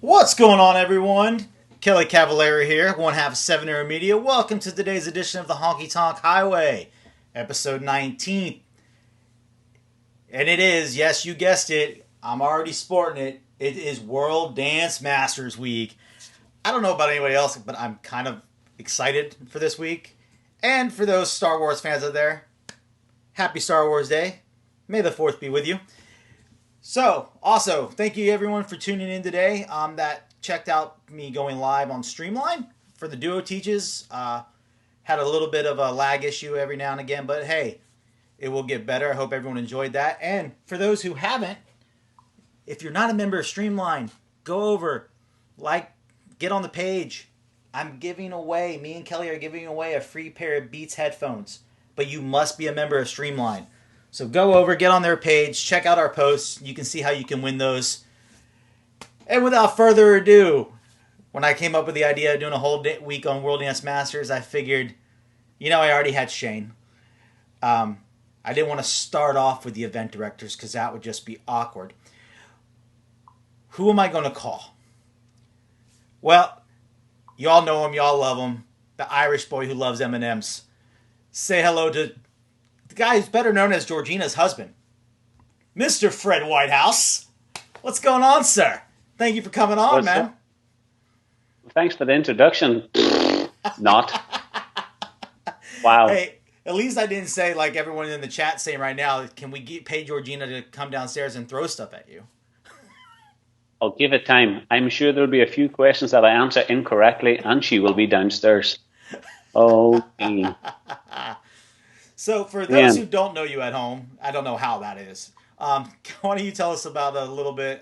What's going on, everyone? Kelly Cavallari here, one half of 7 Arrow Media. Welcome to today's edition of the Honky Tonk Highway, episode 19. And it is, yes, you guessed it, I'm already sporting it. It is World Dance Masters Week. I don't know about anybody else, but I'm kind of excited for this week. And for those Star Wars fans out there, happy Star Wars Day. May the 4th be with you. So, also, thank you everyone for tuning in today. That checked out me going live on Streamline for the Duo Teaches. Had a little bit of a lag issue every now and again, but hey, it will get better. I hope everyone enjoyed that. And for those who haven't, if you're not a member of Streamline, go over, get on the page. I'm giving away, me and Kelly are giving away a free pair of Beats headphones, but you must be a member of Streamline. So go over, get on their page, check out our posts. You can see how you can win those. And without further ado, when I came up with the idea of doing a whole week on World Dance Masters, I figured, I already had Shane. I didn't want to start off with the event directors because that would just be awkward. Who am I going to call? Well, y'all know him, y'all love him. The Irish boy who loves M&Ms. Say hello to the guy who's better known as Georgina's husband, Mr. Fred Whitehouse. What's going on, sir? Thank you for coming on, man. Thanks for the introduction. Not. Wow. Hey, at least I didn't say like everyone in the chat saying right now, can we pay Georgina to come downstairs and throw stuff at you? I'll give it time. I'm sure there'll be a few questions that I answer incorrectly, and she will be downstairs. Okay. So for those who don't know you at home, I don't know how that is. Why don't you tell us about a little bit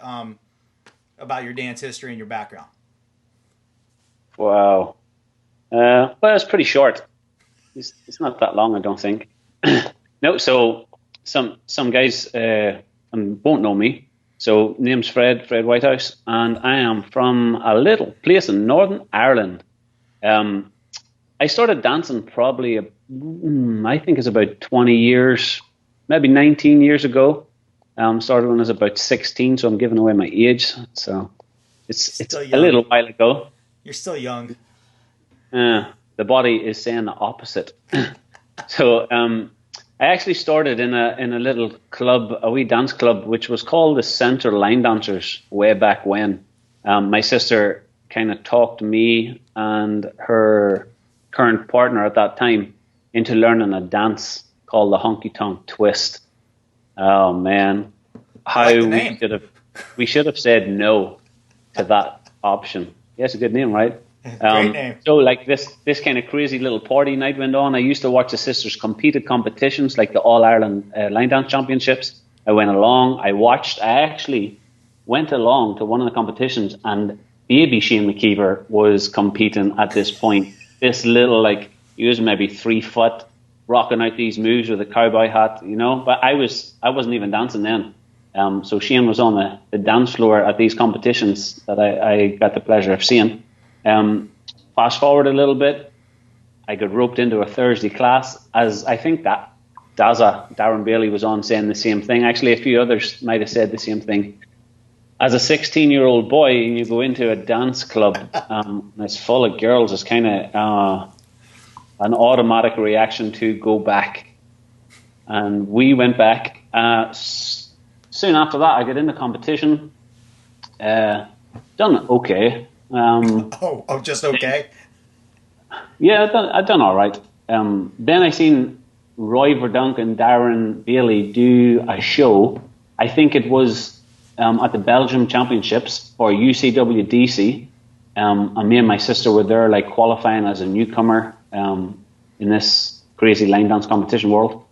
about your dance history and your background? Wow. Well, it's pretty short. It's not that long, I don't think. No, so some guys won't know me. So name's Fred Whitehouse, and I am from a little place in Northern Ireland. I started dancing probably, I think it's about 20 years, maybe 19 years ago. Started when I was about 16, so I'm giving away my age. So it's a little while ago. You're still young. The body is saying the opposite. So I actually started in a little club, a wee dance club, which was called the Centre Line Dancers way back when. My sister kind of talked me and her current partner at that time into learning a dance called the Honky Tonk Twist. Oh man, I how like the name. we should have said no to that option. Yeah, it's a good name, right? Great name. So like this kind of crazy little party night went on. I used to watch the sisters compete at competitions like the All Ireland Line Dance Championships. I went along. I actually went along to one of the competitions, and baby Shane McKeever was competing at this point. This little, like, he was maybe 3 foot, rocking out these moves with a cowboy hat, you know. But I wasn't even dancing then. So Shane was on the dance floor at these competitions that I got the pleasure of seeing. Fast forward a little bit, I got roped into a Thursday class, as I think that Darren Bailey was on saying the same thing. Actually, a few others might have said the same thing. As a 16-year-old boy, and you go into a dance club, and it's full of girls, it's kind of an automatic reaction to go back. And we went back. Soon after that, I got into competition. Done okay. Just okay. Yeah, I done all right. Then I seen Roy Verdunk and Darren Bailey do a show. I think it was at the Belgium Championships for UCWDC. And me and my sister were there, like, qualifying as a newcomer in this crazy line dance competition world.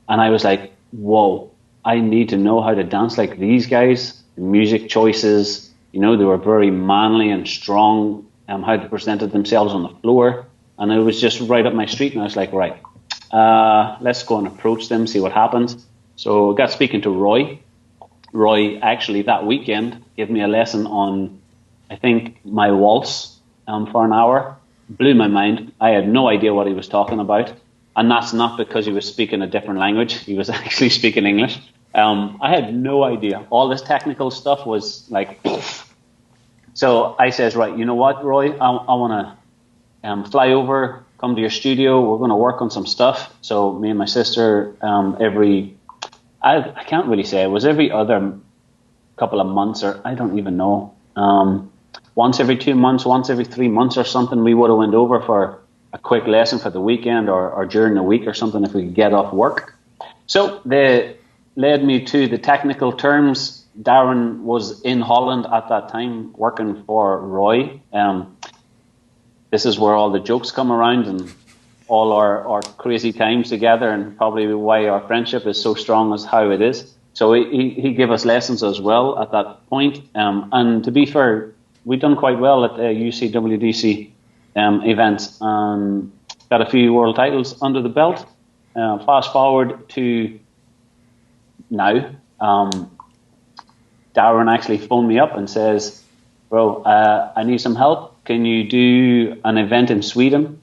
And I was like, whoa, I need to know how to dance like these guys. The music choices, you know, they were very manly and strong, how they presented themselves on the floor. And it was just right up my street. And I was like, right, let's go and approach them, see what happens. So I got speaking to Roy. Roy actually that weekend gave me a lesson on, I think, my waltz for an hour. Blew my mind. I had no idea what he was talking about. And that's not because he was speaking a different language. He was actually speaking English. I had no idea. All this technical stuff was like, so I says, right, you know what, Roy, I want to fly over, come to your studio. We're going to work on some stuff. So me and my sister, I can't really say, it was every other couple of months, or I don't even know. Once every 2 months, once every 3 months or something, we would have went over for a quick lesson for the weekend or during the week or something if we could get off work. So they led me to the technical terms. Darren was in Holland at that time working for Roy. This is where all the jokes come around and all our crazy times together, and probably why our friendship is so strong as how it is. So he gave us lessons as well at that point. And to be fair, we've done quite well at the UCWDC events. Got a few world titles under the belt. Fast forward to now. Darren actually phoned me up and says, bro, I need some help. Can you do an event in Sweden?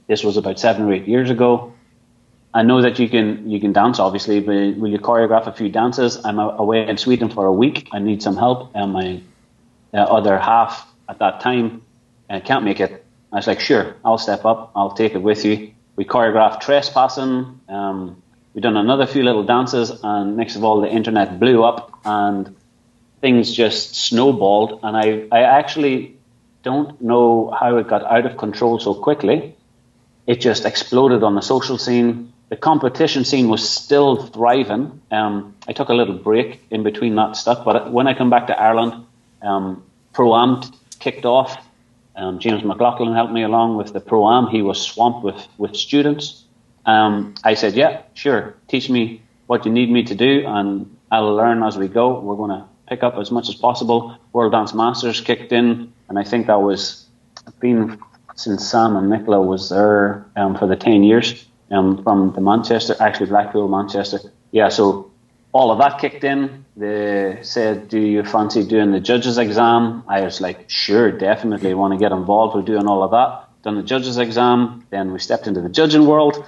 This was about 7 or 8 years ago. I know that you can dance, obviously, but will you choreograph a few dances? I'm away in Sweden for a week. I need some help. And my other half at that time can't make it. I was like, sure, I'll step up. I'll take it with you. We choreographed Trespassing. We done another few little dances. And next of all, the internet blew up and things just snowballed. And I actually don't know how it got out of control so quickly. It just exploded on the social scene. The competition scene was still thriving. I took a little break in between that stuff, but when I come back to Ireland, Pro-Am kicked off. James McLaughlin helped me along with the Pro-Am. He was swamped with students. I said, yeah, sure, teach me what you need me to do, and I'll learn as we go. We're going to pick up as much as possible. World Dance Masters kicked in, and I think that was been since Sam and Nicola was there for the 10 years from the Manchester, actually Blackpool, Manchester. Yeah, so all of that kicked in. They said, do you fancy doing the judges exam? I was like, sure, definitely want to get involved with doing all of that. Done the judges exam. Then we stepped into the judging world.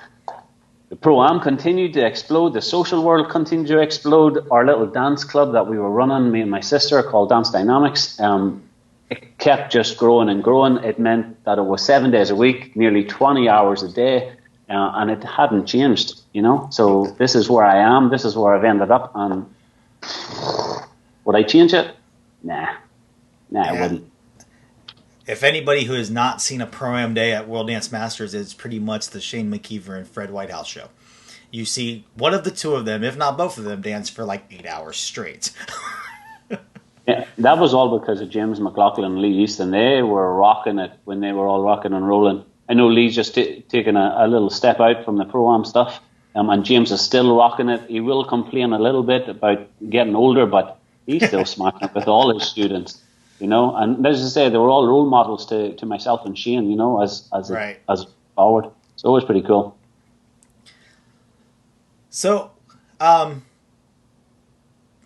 The Pro-Am continued to explode. The social world continued to explode. Our little dance club that we were running, me and my sister, called Dance Dynamics, it kept just growing and growing. It meant that it was 7 days a week, nearly 20 hours a day, and it hadn't changed. you know. So this is where I am. This is where I've ended up. And would I change it? Nah, I wouldn't. If anybody who has not seen a Pro-Am day at World Dance Masters, it's pretty much the Shane McKeever and Fred Whitehouse show. You see one of the two of them, if not both of them, dance for like 8 hours straight. Yeah, that was all because of James McLaughlin and Lee Easton. They were rocking it when they were all rocking and rolling. I know Lee's just taken a little step out from the Pro-Am stuff, and James is still rocking it. He will complain a little bit about getting older, but he's still smacking it with all his students, you know. And as I say, they were all role models to myself and Shane, you know, as forward. So it was pretty cool. So,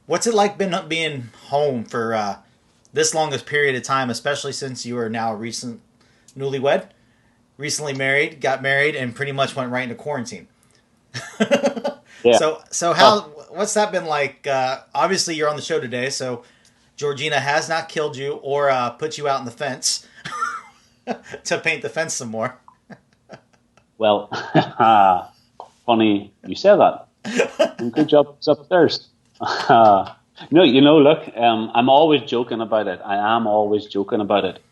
what's it like being home for this longest period of time, especially since you are now newlywed, recently married, got married, and pretty much went right into quarantine? Yeah. So what's that been like? Obviously, you're on the show today, so Georgina has not killed you or put you out in the fence to paint the fence some more. Well, funny you say that. And good job, it's upstairs. Look, I'm always joking about it. I am always joking about it.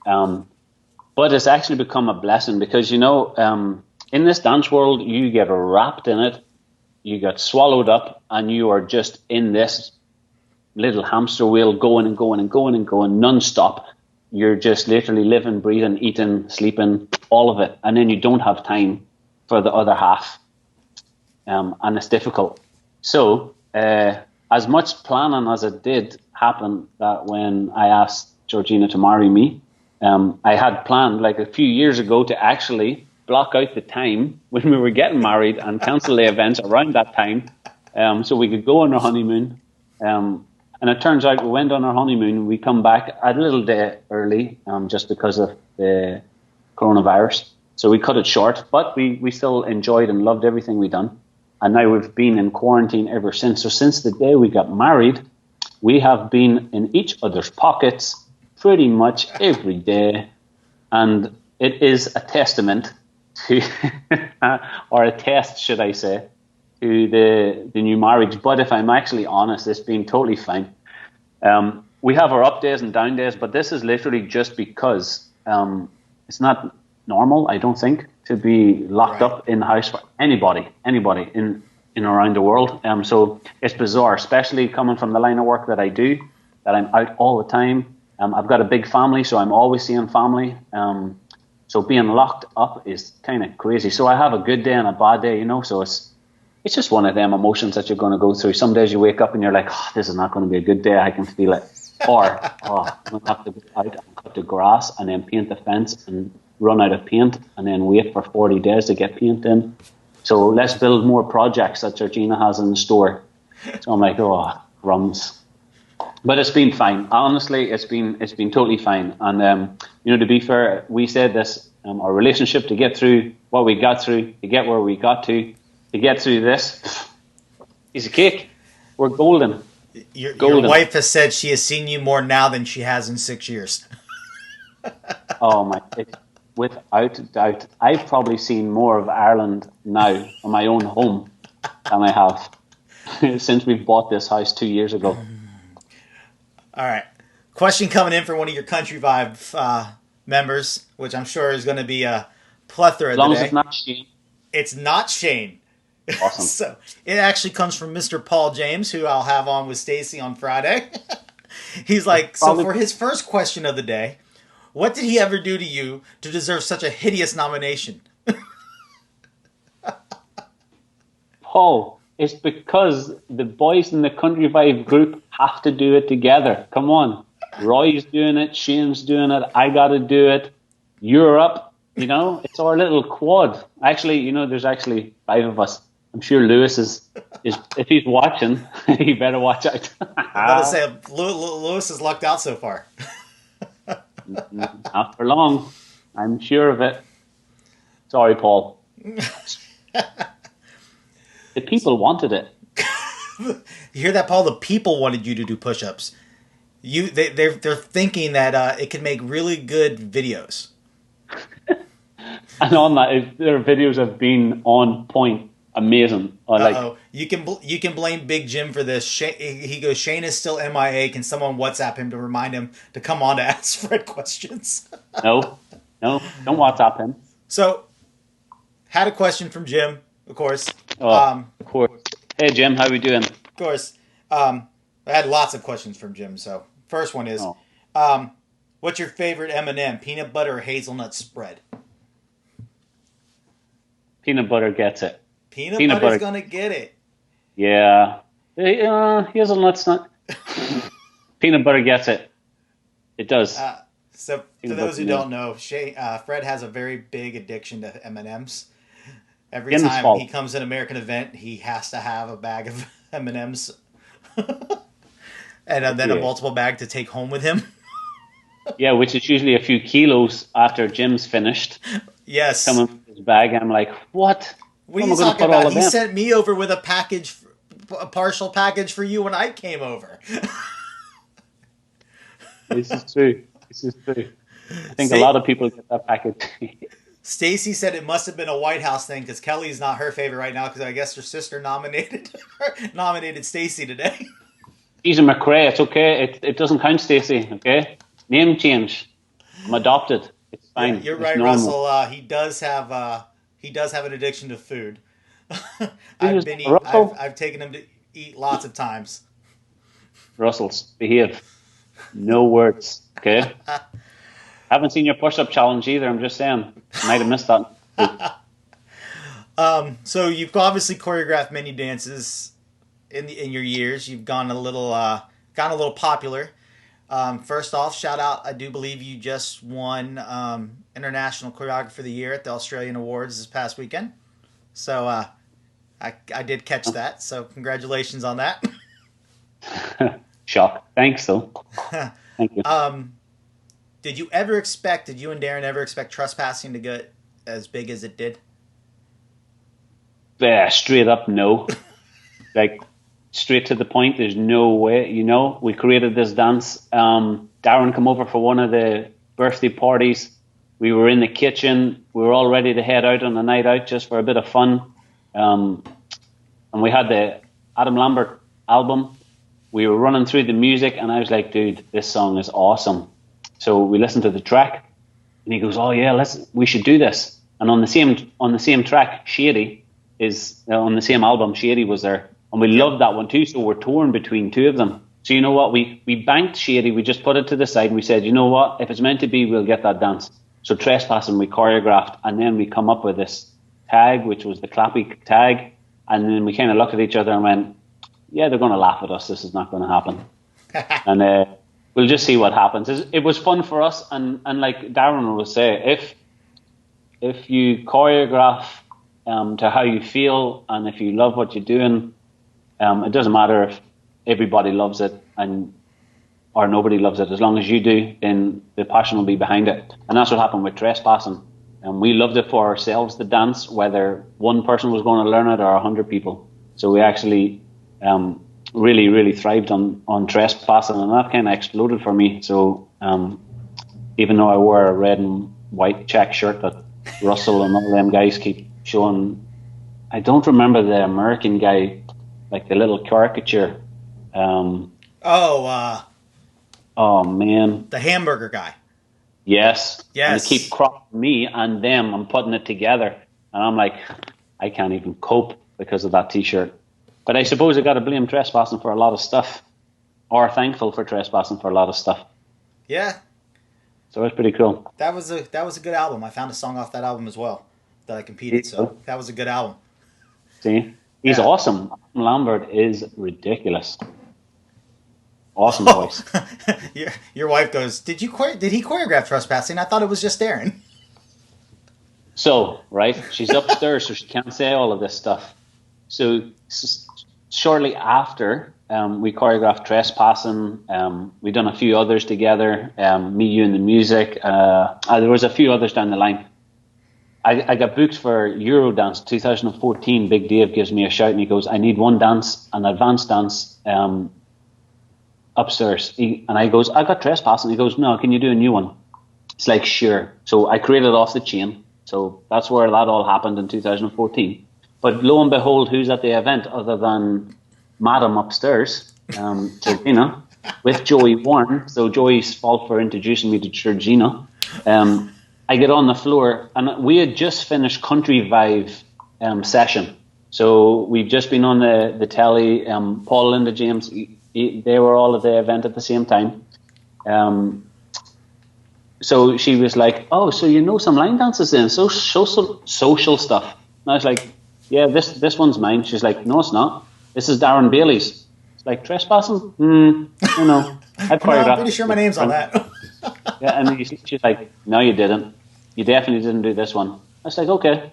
But it's actually become a blessing because, you know, in this dance world, you get wrapped in it, you get swallowed up, and you are just in this little hamster wheel going and going and going and going non-stop. You're just literally living, breathing, eating, sleeping, all of it. And then you don't have time for the other half. And it's difficult. So, as much planning as it did happen that when I asked Georgina to marry me, I had planned like a few years ago to actually block out the time when we were getting married and cancel the events around that time, so we could go on our honeymoon. And it turns out we went on our honeymoon. We come back a little day early, just because of the coronavirus. So we cut it short, but we still enjoyed and loved everything we done. And now we've been in quarantine ever since. So since the day we got married, we have been in each other's pockets pretty much every day. And it is a testament to, or a test, should I say, to the new marriage. But if I'm actually honest, it's been totally fine. We have our up days and down days, but this is literally just because it's not normal, I don't think, to be locked up in the house for anybody in around the world. So it's bizarre, especially coming from the line of work that I do, that I'm out all the time. I've got a big family, so I'm always seeing family. So being locked up is kind of crazy. So I have a good day and a bad day, you know. So it's just one of them emotions that you're going to go through. Some days you wake up and you're like, oh, this is not going to be a good day. I can feel it. Or, oh, I'm going to have to go out and cut the grass and then paint the fence and run out of paint and then wait for 40 days to get paint in. So let's build more projects that Georgina has in the store. So I'm like, oh, crumbs. But it's been fine. Honestly, it's been totally fine. And, to be fair, we said this, our relationship, to get through what we got through, to get where we got to get through this, piece of cake. We're golden. Your wife has said she has seen you more now than she has in 6 years. Oh, my. Without doubt. I've probably seen more of Ireland now in my own home than I have since we bought this house 2 years ago. All right. Question coming in for one of your Country Vibe members, which I'm sure is going to be a plethora today. As long as it's not Shane. It's not Shane. Awesome. So it actually comes from Mr. Paul James, who I'll have on with Stacy on Friday. He's like, so for his first question of the day, what did he ever do to you to deserve such a hideous nomination? Paul, it's because the boys in the Country Vibe group have to do it together. Come on. Roy's doing it. Shane's doing it. I got to do it. You're up. It's our little quad. Actually, there's actually 5 of us. I'm sure Lewis is if he's watching, he better watch out. I'm about to say, Lewis has lucked out so far. Not for long. I'm sure of it. Sorry, Paul. The people wanted it. You hear that, Paul? The people wanted you to do push-ups. They're thinking that it could make really good videos. And on that, their videos have been on point. amazing. Uh-oh. You can blame Big Jim for this. He goes, Shane is still MIA. Can someone WhatsApp him to remind him to come on to ask Fred questions? No, don't WhatsApp him. So, had a question from Jim, of course. Of course. Hey, Jim, how we doing? Of course. I had lots of questions from Jim. So, first one is, what's your favorite M&M? Peanut butter or hazelnut spread? Peanut butter gets it. Peanut butter's gonna get it. Yeah. Hazelnut's not. Peanut butter gets it. It does. So, for those who don't know, Fred has a very big addiction to M&Ms. Every time he comes to an American event, he has to have a bag of M&Ms. And then a multiple bag to take home with him. Yeah, which is usually a few kilos after Jim's finished. Yes. Coming with his bag, I'm like, what? What are you talking about? He sent me over with a partial package for you when I came over. This is true. I think a lot of people get that package. Stacy said it must have been a Whitehouse thing because Kelly's not her favorite right now because I guess her sister nominated Stacy today. She's a McRae. It's okay. It doesn't count, Stacy. Okay, name change. I'm adopted. It's fine. Yeah, you're right, normal. Russell. He does have an addiction to food. I've taken him to eat lots of times. Russell's behave. No words. Okay. Haven't seen your push-up challenge either. I'm just saying. Might have missed that. So you've obviously choreographed many dances in your years. You've gone a little popular. First off, shout out. I do believe you just won International Choreographer of the Year at the Australian Awards this past weekend. So I did catch that. So congratulations on that. Shock. Thanks, though. Thank you. Did you and Darren ever expect Trespassing to get as big as it did? Yeah, straight up, no. Like, straight to the point, there's no way, we created this dance. Darren came over for one of the birthday parties. We were in the kitchen. We were all ready to head out on a night out just for a bit of fun. And we had the Adam Lambert album. We were running through the music, and I was like, dude, this song is awesome. So we listened to the track, and he goes, oh yeah, we should do this. And on the same track, Shady is on the same album. Shady was there, and we loved that one too. So we're torn between two of them. So you know what? We banked Shady. We just put it to the side, and we said, you know what? If it's meant to be, we'll get that dance. So Trespassing, we choreographed, and then we come up with this tag, which was the clappy tag, and then we kind of looked at each other and went, yeah, they're going to laugh at us. This is not going to happen. And we'll just see what happens. It was fun for us, and like Darren will say, if you choreograph to how you feel, and if you love what you're doing, it doesn't matter if everybody loves it or nobody loves it. As long as you do, then the passion will be behind it. And that's what happened with Trespassing. And we loved it for ourselves, the dance, whether one person was going to learn it or 100 people. So we actually really, really thrived on Trespassing, and that kind of exploded for me. So even though I wore a red and white check shirt that Russell and all them guys keep showing, I don't remember the American guy, like the little caricature. Oh man, the hamburger guy. Yes. And they keep cropping me and them and putting it together, and I'm like, I can't even cope because of that T-shirt. But I suppose I got to blame Trespassing for a lot of stuff, or thankful for Trespassing for a lot of stuff. Yeah. So it's pretty cool. That was a good album. I found a song off that album as well that I competed. So that was a good album. See, he's awesome. Lambert is ridiculous. Awesome voice. Your wife goes, did he choreograph Trespassing? I thought it was just Darren. So, right, she's upstairs, so she can't say all of this stuff. So shortly after, we choreographed Trespassing. We done a few others together. Me, You, and the Music. There was a few others down the line. I got booked for Eurodance 2014. Big Dave gives me a shout and he goes, I need one dance, an advanced dance, upstairs. And I goes, I got Trespassing. He goes, no, can you do a new one? It's like, sure. So I created Off the Chain. So that's where that all happened in 2014. But lo and behold, who's at the event other than Madam upstairs, Georgina, with Joey Warren. So Joey's fault for introducing me to Georgina. I get on the floor, and we had just finished Country Vibe session. So we've just been on the telly. Paul, Linda, James, they were all at the event at the same time. So she was like, "Oh, so you know some line dances then? So social stuff." And I was like, "Yeah, this one's mine." She's like, "No, it's not. This is Darren Bailey's." It's like, trespassing? You know. I'm pretty sure my name's on that. Yeah, and she's like, "No, you didn't. You definitely didn't do this one." I was like, "Okay,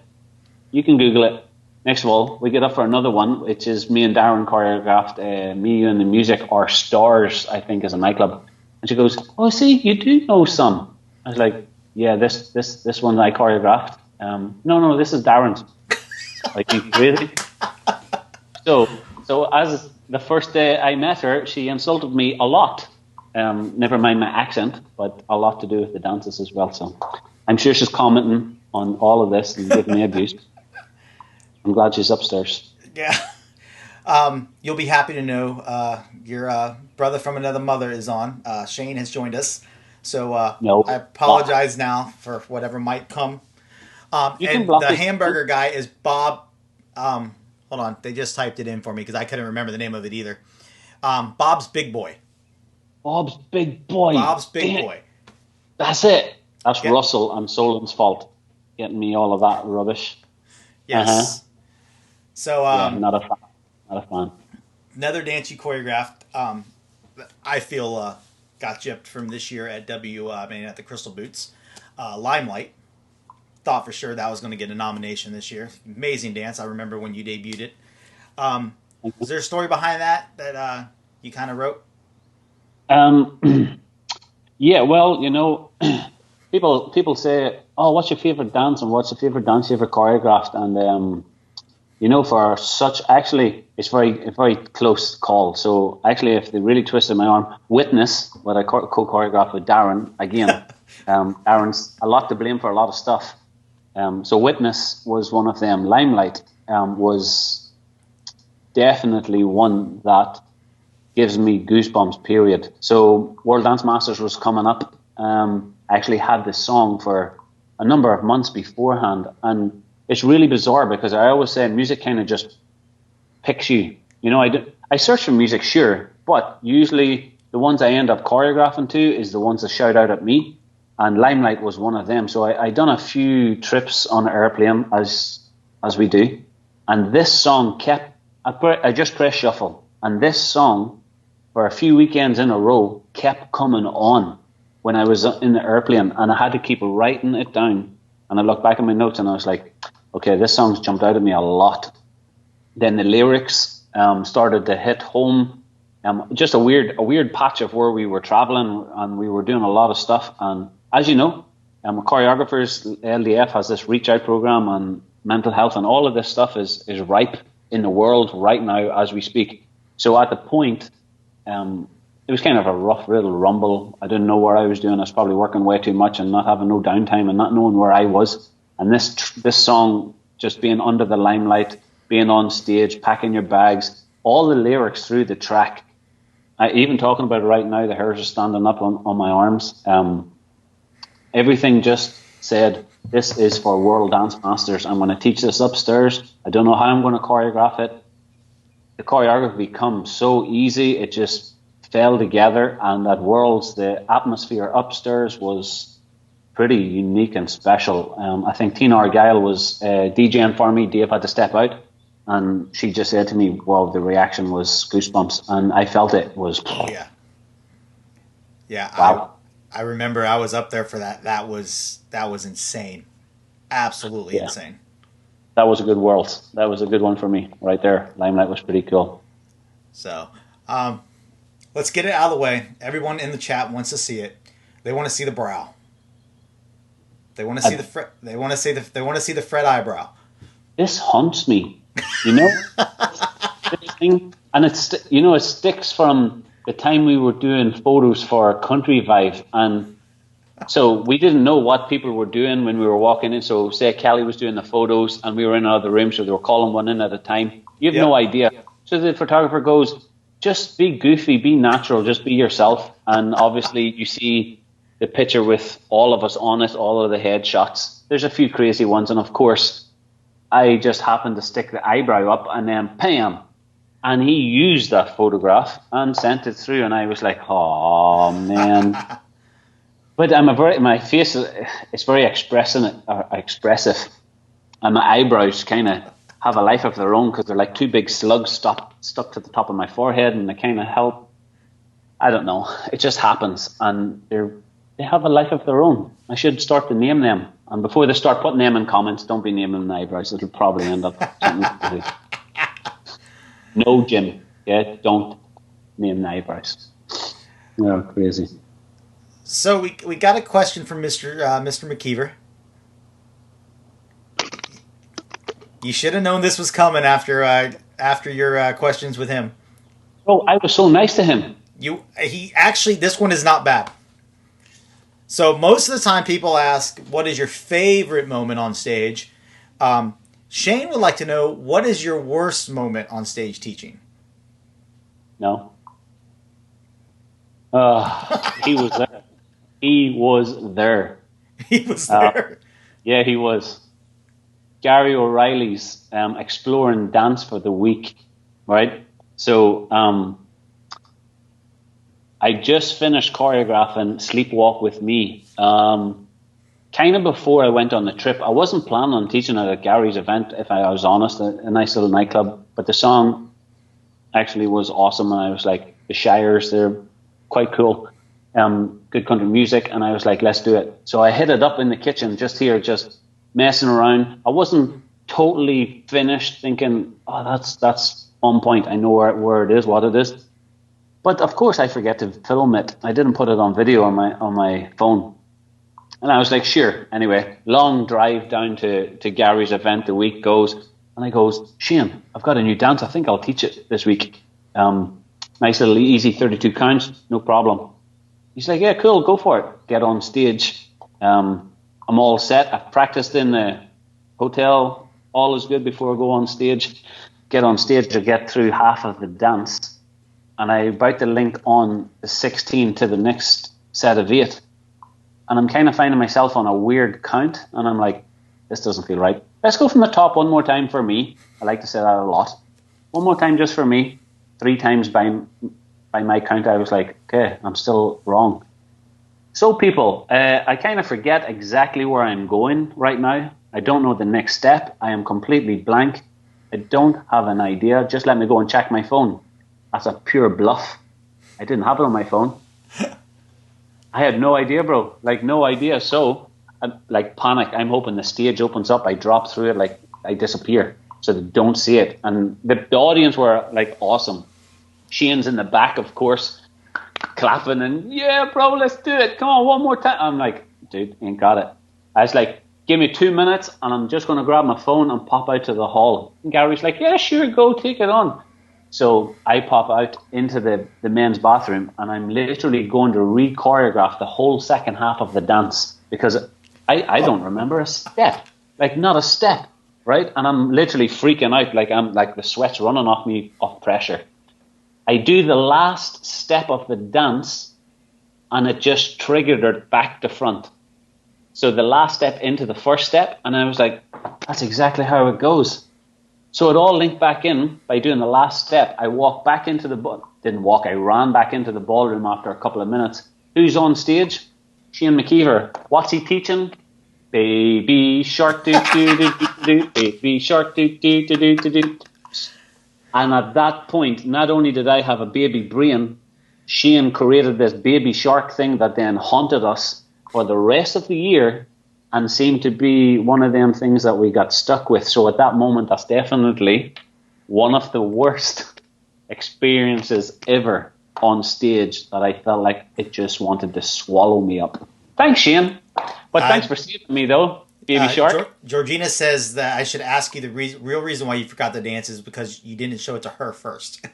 you can Google it." Next of all, we get up for another one, which is me and Darren choreographed Me, You and the Music, or Stars, I think, is a nightclub. And she goes, "Oh, see, you do know some." I was like, "Yeah, this one I choreographed." No, this is Darren's. Like, you crazy? So as the first day I met her, she insulted me a lot. Never mind my accent, but a lot to do with the dances as well. So I'm sure she's commenting on all of this and giving me abuse. I'm glad she's upstairs. Yeah. You'll be happy to know your brother from another mother is on. Shane has joined us. So No, I apologize now for whatever might come. And the hamburger guy is Bob. Hold on. They just typed it in for me because I couldn't remember the name of it either. Bob's Big Boy. Bob's Big Boy. Bob's Big Boy. That's it. That's Russell and Solon's fault. Getting me all of that rubbish. Yes. Uh-huh. So, not a fan. Another dance you choreographed, I feel got gypped from this year at at the Crystal Boots. Limelight. Thought for sure that was going to get a nomination this year. Amazing dance. I remember when you debuted it. Is there a story behind that you kind of wrote? Yeah, well, you know, people say, "Oh, what's your favorite dance?" and "What's your favorite dance you ever choreographed?" And you know, for such, actually, it's a very close call. So actually, if they really twisted my arm, Witness, what I co-choreographed with Darren, again, Darren's a lot to blame for a lot of stuff. So Witness was one of them. Limelight was definitely one that gives me goosebumps, period. So World Dance Masters was coming up. I actually had this song for a number of months beforehand, and it's really bizarre because I always say music kind of just picks you. You know, I search for music, sure, but usually the ones I end up choreographing to is the ones that shout out at me, and Limelight was one of them. So I done a few trips on an airplane as we do, and this song I just pressed shuffle, and this song for a few weekends in a row kept coming on when I was in the airplane, and I had to keep writing it down. And I looked back at my notes and I was like, okay, this song's jumped out at me a lot. Then the lyrics started to hit home. Just a weird patch of where we were traveling, and we were doing a lot of stuff. And as you know, choreographers, LDF has this reach out program on mental health, and all of this stuff is ripe in the world right now as we speak. So at the point, it was kind of a rough little rumble. I didn't know what I was doing. I was probably working way too much and not having no downtime and not knowing where I was. And this song, just being under the limelight, being on stage, packing your bags, all the lyrics through the track. Even talking about it right now, the hairs are standing up on my arms. Everything just said, this is for World Dance Masters. I'm going to teach this upstairs. I don't know how I'm going to choreograph it. The choreography comes so easy. It just fell together, and at Worlds, the atmosphere upstairs was pretty unique and special. I think Tina Argyle was DJing for me. Dave had to step out, and she just said to me, well, the reaction was goosebumps, and I felt it was... Yeah. Wow. I remember I was up there for that. That was insane. Absolutely insane. That was a good World. That was a good one for me right there. Limelight was pretty cool. So, let's get it out of the way. Everyone in the chat wants to see it. They want to see the brow. They want to see They want to see the Fred eyebrow. This haunts me, you know. This thing, and it sticks from the time we were doing photos for Country Vibe, and So we didn't know what people were doing when we were walking in. So say Kelly was doing the photos and we were in another room, so they were calling one in at a time. You have no Yep. idea. So the photographer goes, just be goofy, be natural, just be yourself. And obviously you see the picture with all of us on it, all of the headshots. There's a few crazy ones. And of course, I just happened to stick the eyebrow up and then bam. And he used that photograph and sent it through. And I was like, oh man. But my face is very expressive, and my eyebrows kind of have a life of their own because they're like two big slugs stuck to the top of my forehead, and they kind of help. I don't know. It just happens, and they have a life of their own. I should start to name them, and before they start putting them in comments, don't be naming the eyebrows. It'll probably end up something. No, Jim. Yeah, don't name the eyebrows. They're crazy. So we got a question from Mr. McKeever. You should have known this was coming after your questions with him. Oh, I was so nice to him. He actually, this one is not bad. So most of the time people ask, what is your favorite moment on stage? Shane would like to know, what is your worst moment on stage teaching? No. He was there. He was there. He was there. Yeah, he was. Gary O'Reilly's Exploring Dance for the Week, right? So I just finished choreographing Sleepwalk with Me. Kind of before I went on the trip. I wasn't planning on teaching it at Gary's event, if I was honest, a nice little nightclub. But the song actually was awesome, and I was like, the Shires, they're quite cool. Good country music, and I was like, let's do it. So I hit it up in the kitchen, just messing around. I wasn't totally finished, thinking, oh, that's on point. I know where it is, what it is. But of course, I forget to film it. I didn't put it on video on my phone, and I was like, sure. Anyway, long drive down to Gary's event. The week goes, and I goes, Shane, I've got a new dance. I think I'll teach it this week. Nice little easy 32 counts, no problem. He's like, yeah, cool, go for it. Get on stage. I'm all set. I've practiced in the hotel. All is good before I go on stage. Get on stage to get through half of the dance. And I'm about to link on the 16 to the next set of 8. And I'm kind of finding myself on a weird count. And I'm like, this doesn't feel right. Let's go from the top one more time for me. I like to say that a lot. One more time just for me. 3 times by my count, I was like, okay, I'm still wrong. So people, I kind of forget exactly where I'm going right now. I don't know the next step. I am completely blank. I don't have an idea. Just let me go and check my phone. That's a pure bluff. I didn't have it on my phone. I had no idea, bro. Like, no idea. So, like, panic. I'm hoping the stage opens up. I drop through it, like, I disappear. So they don't see it. And the audience were, like, awesome. Shane's in the back, of course, clapping and, yeah, bro, let's do it. Come on, one more time. I'm like, dude, ain't got it. I was like, give me 2 minutes and I'm just going to grab my phone and pop out to the hall. And Gary's like, yeah, sure, go, take it on. So I pop out into the men's bathroom and I'm literally going to re-choreograph the whole second half of the dance because I don't remember a step, like not a step, right? And I'm literally freaking out, like I'm like the sweat's running off me off pressure. I do the last step of the dance and it just triggered it back to front. So the last step into the first step, and I was like, that's exactly how it goes. So it all linked back in by doing the last step. I walked back into I ran back into the ballroom after a couple of minutes. Who's on stage? Shane McKeever. What's he teaching? Baby shark do do do do do, baby shark do do do do do do. And at that point, not only did I have a baby brain, Shane created this baby shark thing that then haunted us for the rest of the year and seemed to be one of them things that we got stuck with. So at that moment, that's definitely one of the worst experiences ever on stage that I felt like it just wanted to swallow me up. Thanks, Shane. But thanks for saving me, though. Baby shark. Georgina says that I should ask you the real reason why you forgot the dance is because you didn't show it to her first.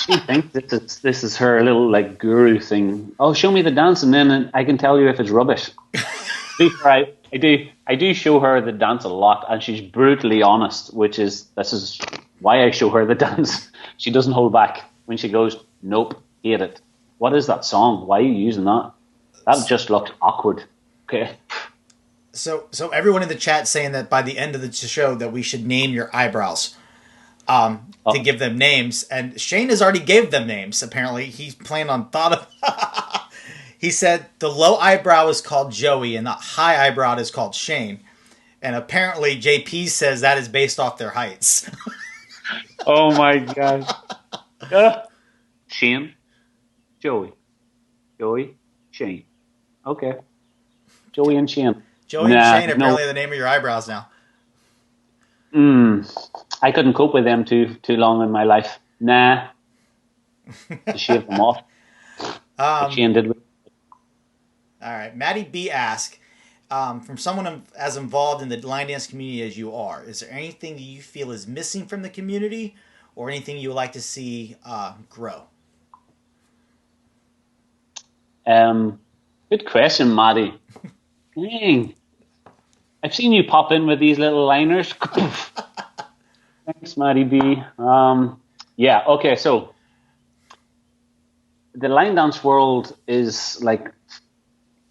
She thinks this is her little like guru thing. Oh, show me the dance, and then I can tell you if it's rubbish. I do show her the dance a lot, and she's brutally honest, this is why I show her the dance. She doesn't hold back when she goes, nope, hate it. What is that song? Why are you using that? That just looks awkward. Okay. So everyone in the chat saying that by the end of the show that we should name your eyebrows, to give them names, and Shane has already gave them names. Apparently, he's planned on thought of. He said the low eyebrow is called Joey and the high eyebrow is called Shane, and apparently JP says that is based off their heights. Oh my god. Shane, Joey, Shane. Okay, Joey and Shane. Joey and Shane apparently are the name of your eyebrows now. I couldn't cope with them too long in my life. Nah. To shave them off. Shane did. All right. Maddie B asked, from someone as involved in the line dance community as you are, is there anything that you feel is missing from the community or anything you would like to see grow? Good question, Maddie. Dang. I've seen you pop in with these little liners. Thanks, Maddie B. Yeah, okay, so the line dance world is like,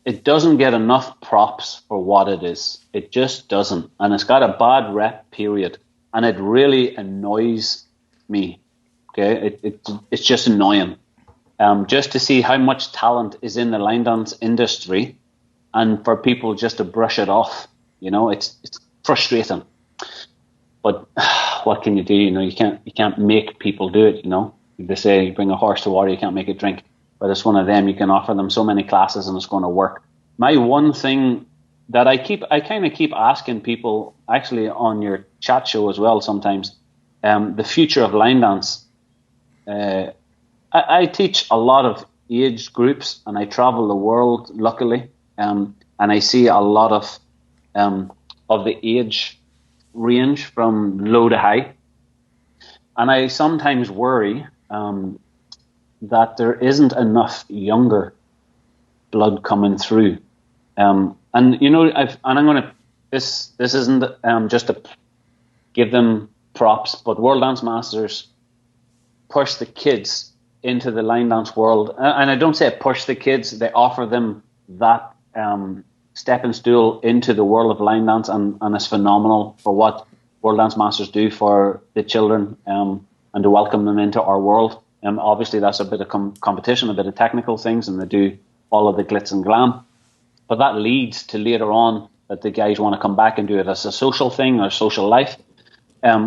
it doesn't get enough props for what it is. It just doesn't. And it's got a bad rep, period. And it really annoys me. Okay, it's just annoying. Just to see how much talent is in the line dance industry and for people just to brush it off. You know, it's frustrating. But what can you do? You know, you can't make people do it, you know. They say, bring a horse to water, you can't make it drink. But it's one of them, you can offer them so many classes and it's going to work. My one thing that I kind of keep asking people, actually on your chat show as well sometimes, the future of line dance. I teach a lot of age groups and I travel the world, luckily, and I see a lot of the age range from low to high. And I sometimes worry that there isn't enough younger blood coming through. And you know, this isn't just to give them props, but World Dance Masters push the kids into the line dance world. And I don't say push the kids, they offer them that stepping stool into the world of line dance, and it's phenomenal for what World Dance Masters do for the children, and to welcome them into our world. Obviously that's a bit of competition, a bit of technical things, and they do all of the glitz and glam. But that leads to later on that the guys want to come back and do it as a social thing or social life.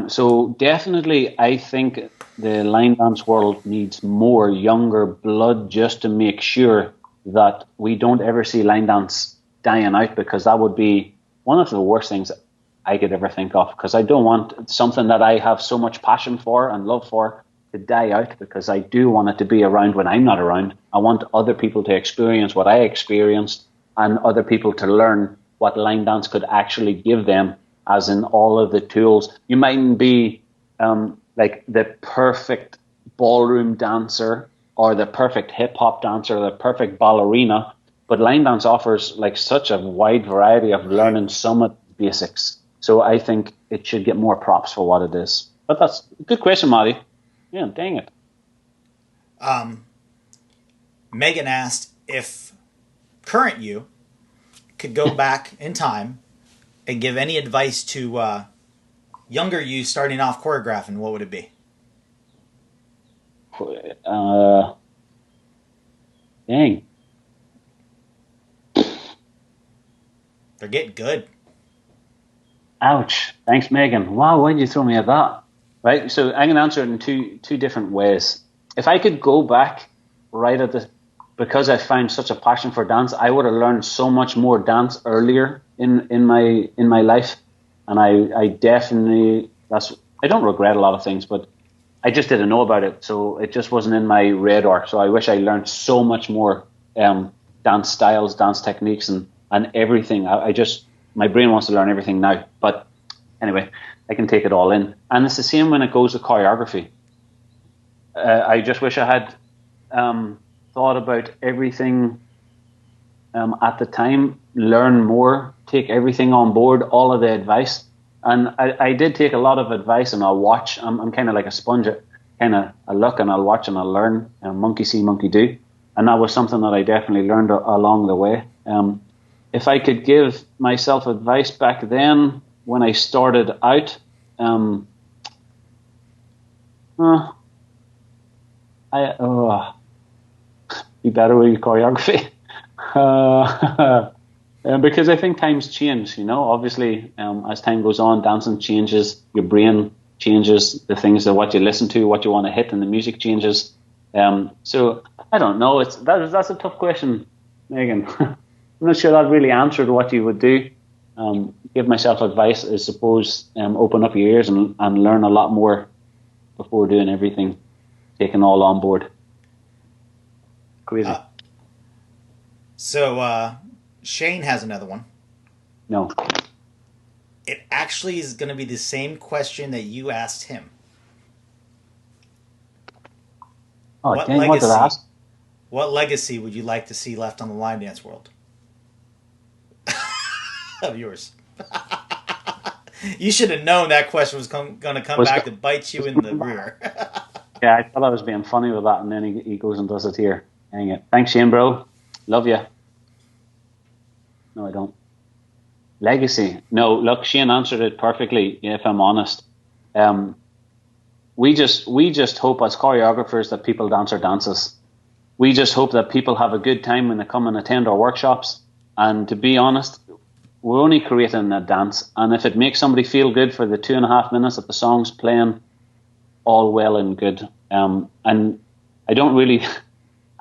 So definitely I think the line dance world needs more younger blood just to make sure that we don't ever see line dance dying out, because that would be one of the worst things I could ever think of, because I don't want something that I have so much passion for and love for to die out, because I do want it to be around when I'm not around. I want other people to experience what I experienced and other people to learn what line dance could actually give them, as in all of the tools. You mightn't be like the perfect ballroom dancer or the perfect hip-hop dancer or the perfect ballerina, but line dance offers like such a wide variety of learning some of the basics. So I think it should get more props for what it is. But that's a good question, Maddie. Yeah, dang it. Megan asked if current you could go back in time and give any advice to younger you starting off choreographing, what would it be? Dang. They're getting good. Ouch. Thanks, Megan. Wow, why did you throw me at that? Right, so I'm going to answer it in two different ways. If I could go back right at the, because I found such a passion for dance, I would have learned so much more dance earlier in my life. And I definitely, I don't regret a lot of things, but I just didn't know about it. So it just wasn't in my radar. So I wish I learned so much more dance styles, dance techniques, and everything. My brain wants to learn everything now. But anyway, I can take it all in. And it's the same when it goes to choreography. I just wish I had thought about everything at the time, learn more, take everything on board, all of the advice. And I did take a lot of advice, and I'll watch. I'm kind of like a sponge. I look and I'll watch and I'll learn. Monkey see, monkey do. And that was something that I definitely learned along the way. If I could give myself advice back then when I started out, be better with your choreography. Because I think times change, obviously, as time goes on, dancing changes, your brain changes, the things that what you listen to, what you want to hit, and the music changes. So I don't know. That's a tough question, Megan. I'm not sure that really answered what you would do. Give myself advice, I suppose, open up your ears and learn a lot more before doing everything, taking all on board. Crazy. So Shane has another one. No. It actually is going to be the same question that you asked him. Oh, what dang, what did I ask? What legacy would you like to see left on the line dance world? Of yours. You should have known that question was going to come back to bite you in the rear. Yeah, I thought I was being funny with that, and then he goes and does it here. Hang it. Thanks, Shane, bro. Love you. No, I don't. Legacy. No, look, Shane answered it perfectly, if I'm honest. We just hope as choreographers that people dance our dances. We just hope that people have a good time when they come and attend our workshops. And to be honest, we're only creating a dance. And if it makes somebody feel good for the 2.5 minutes that the song's playing, all well and good. And I don't really...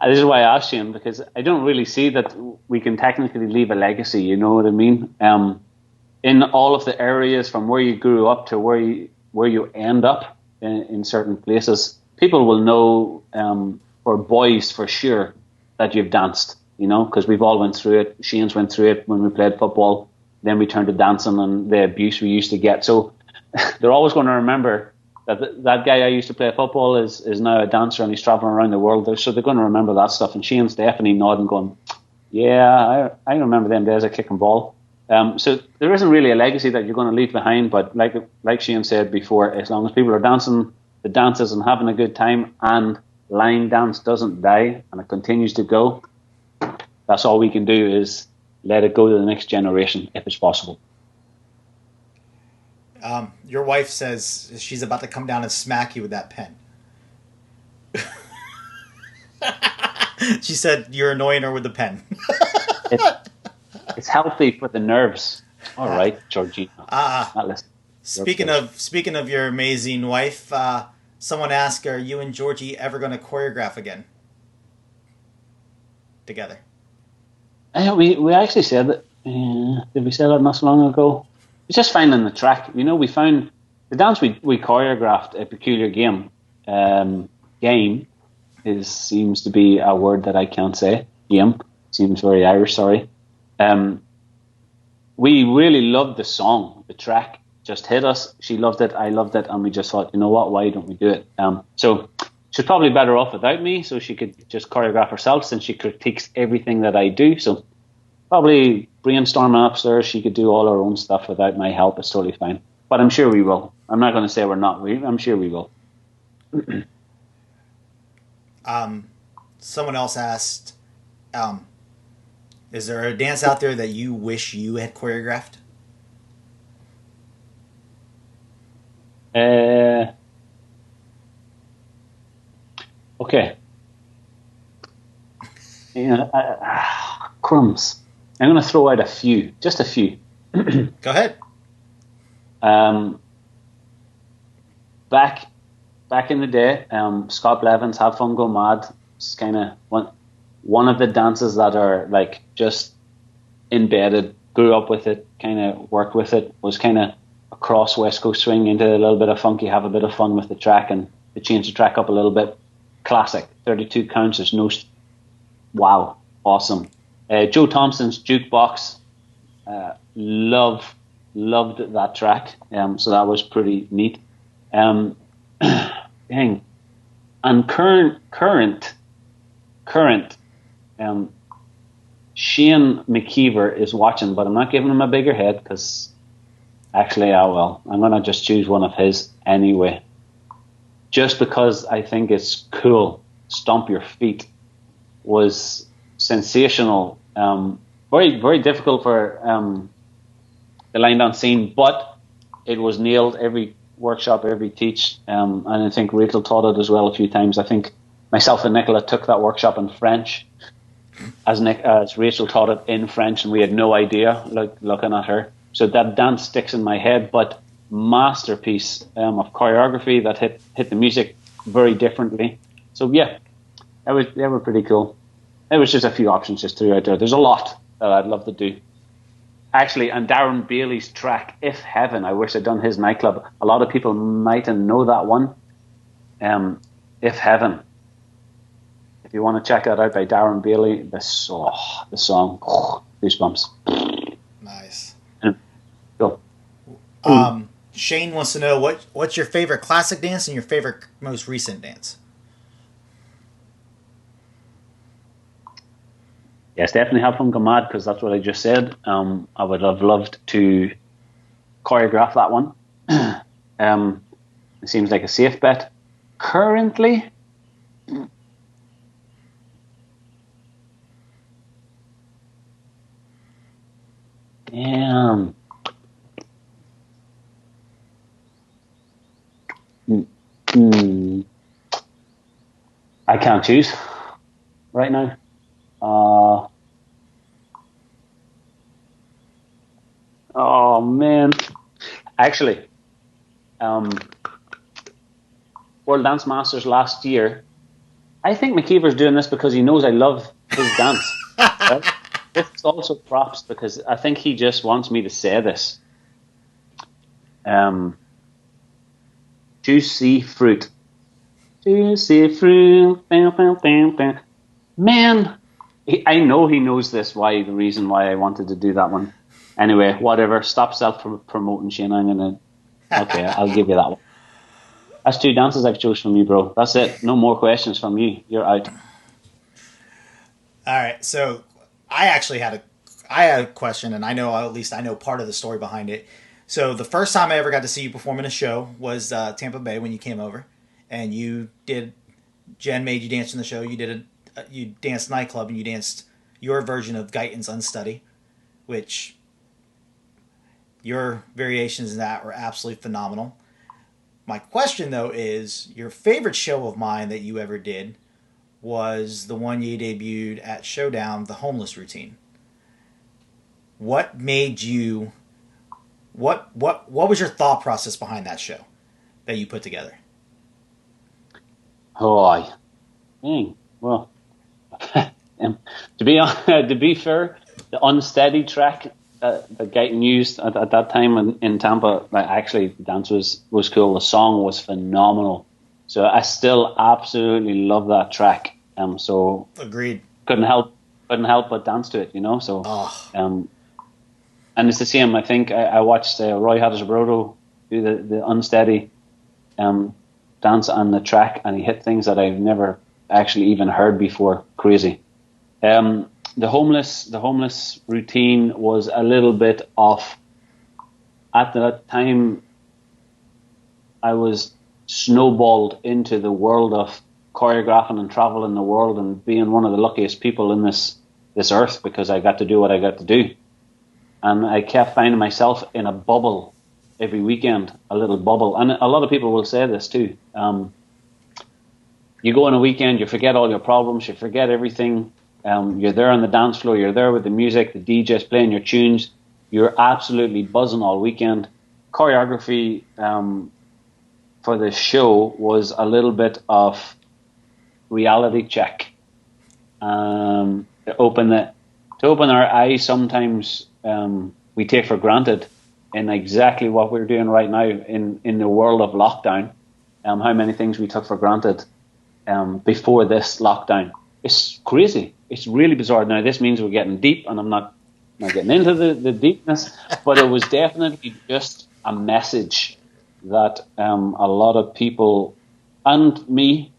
This is why I asked Shane, because I don't really see that we can technically leave a legacy, you know what I mean? In all of the areas from where you grew up to where you end up in certain places, people will know, for boys for sure, that you've danced, because we've all went through it. Shane's went through it when we played football. Then we turned to dancing and the abuse we used to get. So they're always going to remember that guy I used to play football is now a dancer and he's traveling around the world. So they're going to remember that stuff. And Shane's definitely nodding, going, yeah, I remember them days of kicking ball. So there isn't really a legacy that you're going to leave behind. But like Shane said before, as long as people are dancing the dances and having a good time, and line dance doesn't die and it continues to go, that's all we can do is let it go to the next generation if it's possible. Your wife says she's about to come down and smack you with that pen. She said you're annoying her with the pen. It's healthy for the nerves. All right, Georgina. Speaking of your amazing wife, someone asked, are you and Georgie ever going to choreograph again together? We actually said that. Did we say that not so long ago? It's just finding the track. We found the dance we choreographed, a peculiar game. Game seems to be a word that I can't say. Game seems very Irish. Sorry. We really loved the song. The track just hit us. She loved it. I loved it, and we just thought, you know what? Why don't we do it? So she's probably better off without me, so she could just choreograph herself, since she critiques everything that I do. So probably brainstorming upstairs, she could do all her own stuff without my help. It's totally fine. But I'm sure we will. I'm not going to say we're not. I'm sure we will. Someone else asked, is there a dance out there that you wish you had choreographed? Okay. Crumbs. I'm going to throw out a few, just a few. Go ahead. Back in the day, Scott Blevins, Have Fun Go Mad, is kind of one of the dances that are like just embedded, grew up with it, kind of worked with it, was kind of a cross West Coast swing into a little bit of funky, have a bit of fun with the track, and to change the track up a little bit. Classic, 32 counts, there's no... Wow, awesome. Joe Thompson's Jukebox, loved that track, so that was pretty neat. Dang, And current, Shane McKeever is watching, but I'm not giving him a bigger head because actually, I'm going to just choose one of his anyway. Just because I think it's cool. Stomp Your Feet was sensational. Very, very difficult for the line dance scene, but it was nailed every workshop, every teach. And I think Rachel taught it as well a few times. I think myself and Nicola took that workshop in French, as Rachel taught it in French, and we had no idea, looking at her. So that dance sticks in my head, but masterpiece of choreography that hit the music very differently. So yeah, they were pretty cool. It was just a few options just threw out there. There's a lot that I'd love to do. Actually, and Darren Bailey's track, If Heaven, I wish I'd done his nightclub. A lot of people mightn't know that one. If Heaven. If you want to check that out by Darren Bailey, the song, goosebumps. Nice. Cool. Shane wants to know what's your favorite classic dance and your favorite most recent dance? Yes, definitely have Fun Go Mad, because that's what I just said. I would have loved to choreograph that one. It seems like a safe bet. Currently, I can't choose right now. Oh man, actually, World Dance Masters last year, I think McKeever's doing this because he knows I love his dance. Right? It's also props because I think he just wants me to say this. Juicy fruit. Juicy fruit. Man, I know he knows this. The reason why I wanted to do that one. Anyway, whatever. Stop self-promoting, Shane. Okay, I'll give you that one. That's 2 dances I've chose from you, bro. That's it. No more questions from you. You're out. All right. So I actually had a question, and I know part of the story behind it. So the first time I ever got to see you perform in a show was Tampa Bay when you came over, and Jen made you dance in the show. You danced nightclub, and you danced your version of Guyton's Unsteady, which your variations in that were absolutely phenomenal. My question, though, is your favorite show of mine that you ever did was the one you debuted at Showdown, the homeless routine. What made you... What was your thought process behind that show that you put together? Oh, dang. Well, to be fair, the Unsteady track that Guyton used at that time in Tampa, actually the dance was cool. The song was phenomenal. So I still absolutely love that track. So agreed. Couldn't help but dance to it, So and it's the same. I think I watched Roy Hattersborough do the Unsteady dance on the track, and he hit things that I've never actually even heard before. Crazy. The homeless routine was a little bit off. At that time, I was snowballed into the world of choreographing and traveling the world and being one of the luckiest people in this earth, because I got to do what I got to do. And I kept finding myself in a bubble every weekend, a little bubble. And a lot of people will say this too. You go on a weekend, you forget all your problems, you forget everything. You're there on the dance floor, you're there with the music, the DJ's playing your tunes. You're absolutely buzzing all weekend. Choreography for the show was a little bit of reality check. To open our eyes, sometimes we take for granted in exactly what we're doing right now in the world of lockdown. How many things we took for granted before this lockdown. It's crazy. It's really bizarre. Now, this means we're getting deep, and I'm not getting into the deepness, but it was definitely just a message that a lot of people, and me,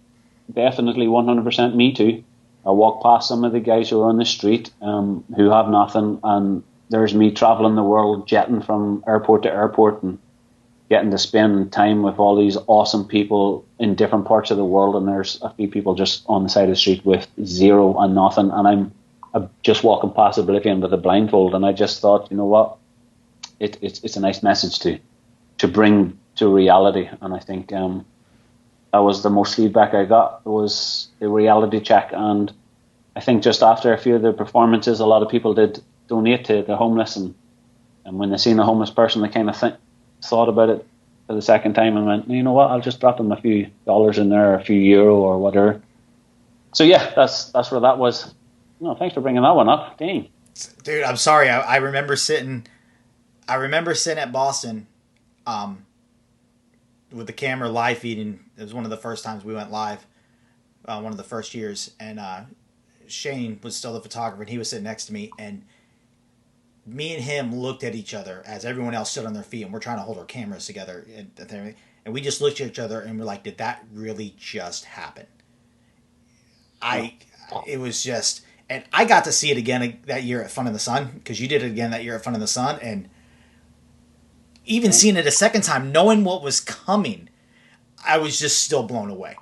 definitely 100% me too. I walk past some of the guys who are on the street who have nothing, and there's me traveling the world, jetting from airport to airport and getting to spend time with all these awesome people in different parts of the world, and there's a few people just on the side of the street with zero and nothing, and I'm just walking past oblivion with a blindfold, and I just thought, you know what, it's a nice message to bring to reality, and I think that was the most feedback I got, was the reality check. And I think just after a few of the performances, a lot of people did donate to the homeless, and when they seen a homeless person, they kind of thought about it for the second time and went, you know what, I'll just drop them a few dollars in there, a few euro or whatever. So yeah, that's where that was. No, thanks for bringing that one up. Dang. Dude, I'm sorry. I remember sitting at Boston with the camera live feeding. It was one of the first times we went live, one of the first years, and Shane was still the photographer, and he was sitting next to me, and me and him looked at each other as everyone else stood on their feet, and we're trying to hold our cameras together, and we just looked at each other and we're like, did that really just happen? It was just, and I got to see it again that year at Fun in the Sun, because you did it again that year at Fun in the Sun, and even seeing it a second time, knowing what was coming, I was just still blown away.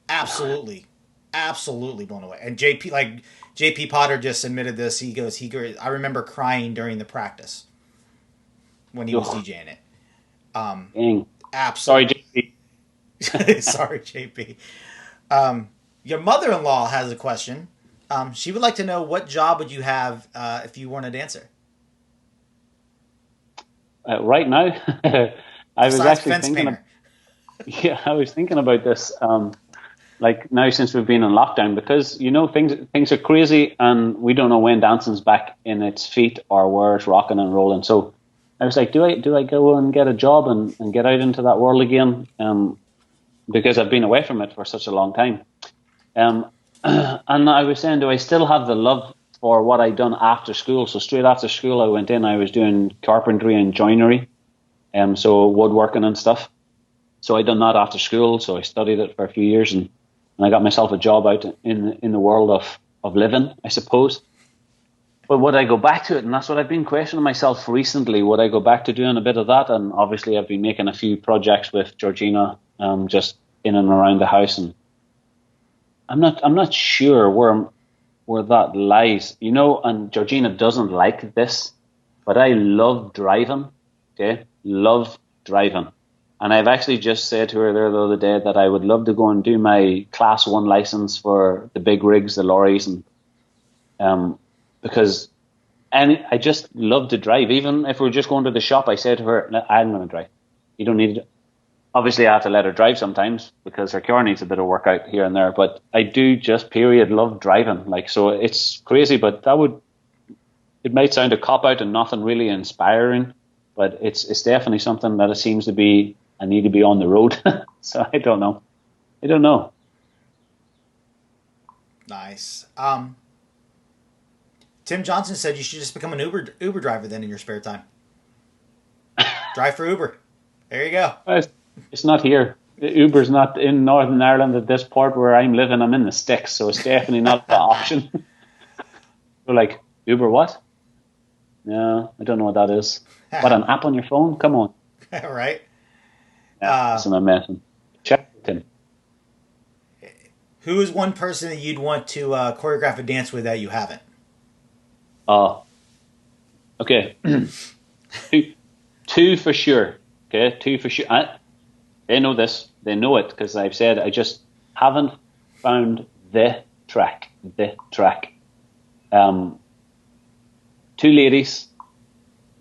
Absolutely blown away. And JP Potter just admitted this. He goes, I remember crying during the practice when he was DJing it. Absolutely. Sorry, JP. Sorry, JP. Your mother-in-law has a question. She would like to know, what job would you have if you weren't a dancer? Right now, I was actually thinking. I was thinking about this. Like now, since we've been in lockdown, because things are crazy, and we don't know when dancing's back in its feet or where it's rocking and rolling. So I was like, do I go and get a job and get out into that world again? Because I've been away from it for such a long time. And I was saying, do I still have the love for what I'd done after school? So straight after school, I went in. I was doing carpentry and joinery, so woodworking and stuff. So I done that after school. So I studied it for a few years, and I got myself a job out in the world of living, I suppose. But would I go back to it? And that's what I've been questioning myself recently. Would I go back to doing a bit of that? And obviously I've been making a few projects with Georgina, just in and around the house. And I'm not sure where that lies, and Georgina doesn't like this, but I love driving, okay? Love driving. And I've actually just said to her there the other day that I would love to go and do my class 1 license for the big rigs, the lorries, and because I just love to drive. Even if we're just going to the shop, I said to her, I'm going to drive. You don't need it. Obviously, I have to let her drive sometimes because her car needs a bit of workout here and there. But I do just love driving. So it's crazy, but it might sound a cop out and nothing really inspiring, but it's definitely something that it seems to be. I need to be on the road. So I don't know. Nice. Tim Johnson said you should just become an Uber driver then in your spare time. Drive for Uber. There you go. It's not here. Uber's not in Northern Ireland at this part where I'm living. I'm in the sticks, so it's definitely not the option. We're like, Uber what? No, I don't know what that is. What, an app on your phone? Come on. Right. Yeah, that's what I'm messing. Check with him. Who is one person that you'd want to choreograph a dance with that you haven't? Okay. Two for sure. Okay, 2 for sure. They know this. They know it because I've said I just haven't found the track. 2 ladies.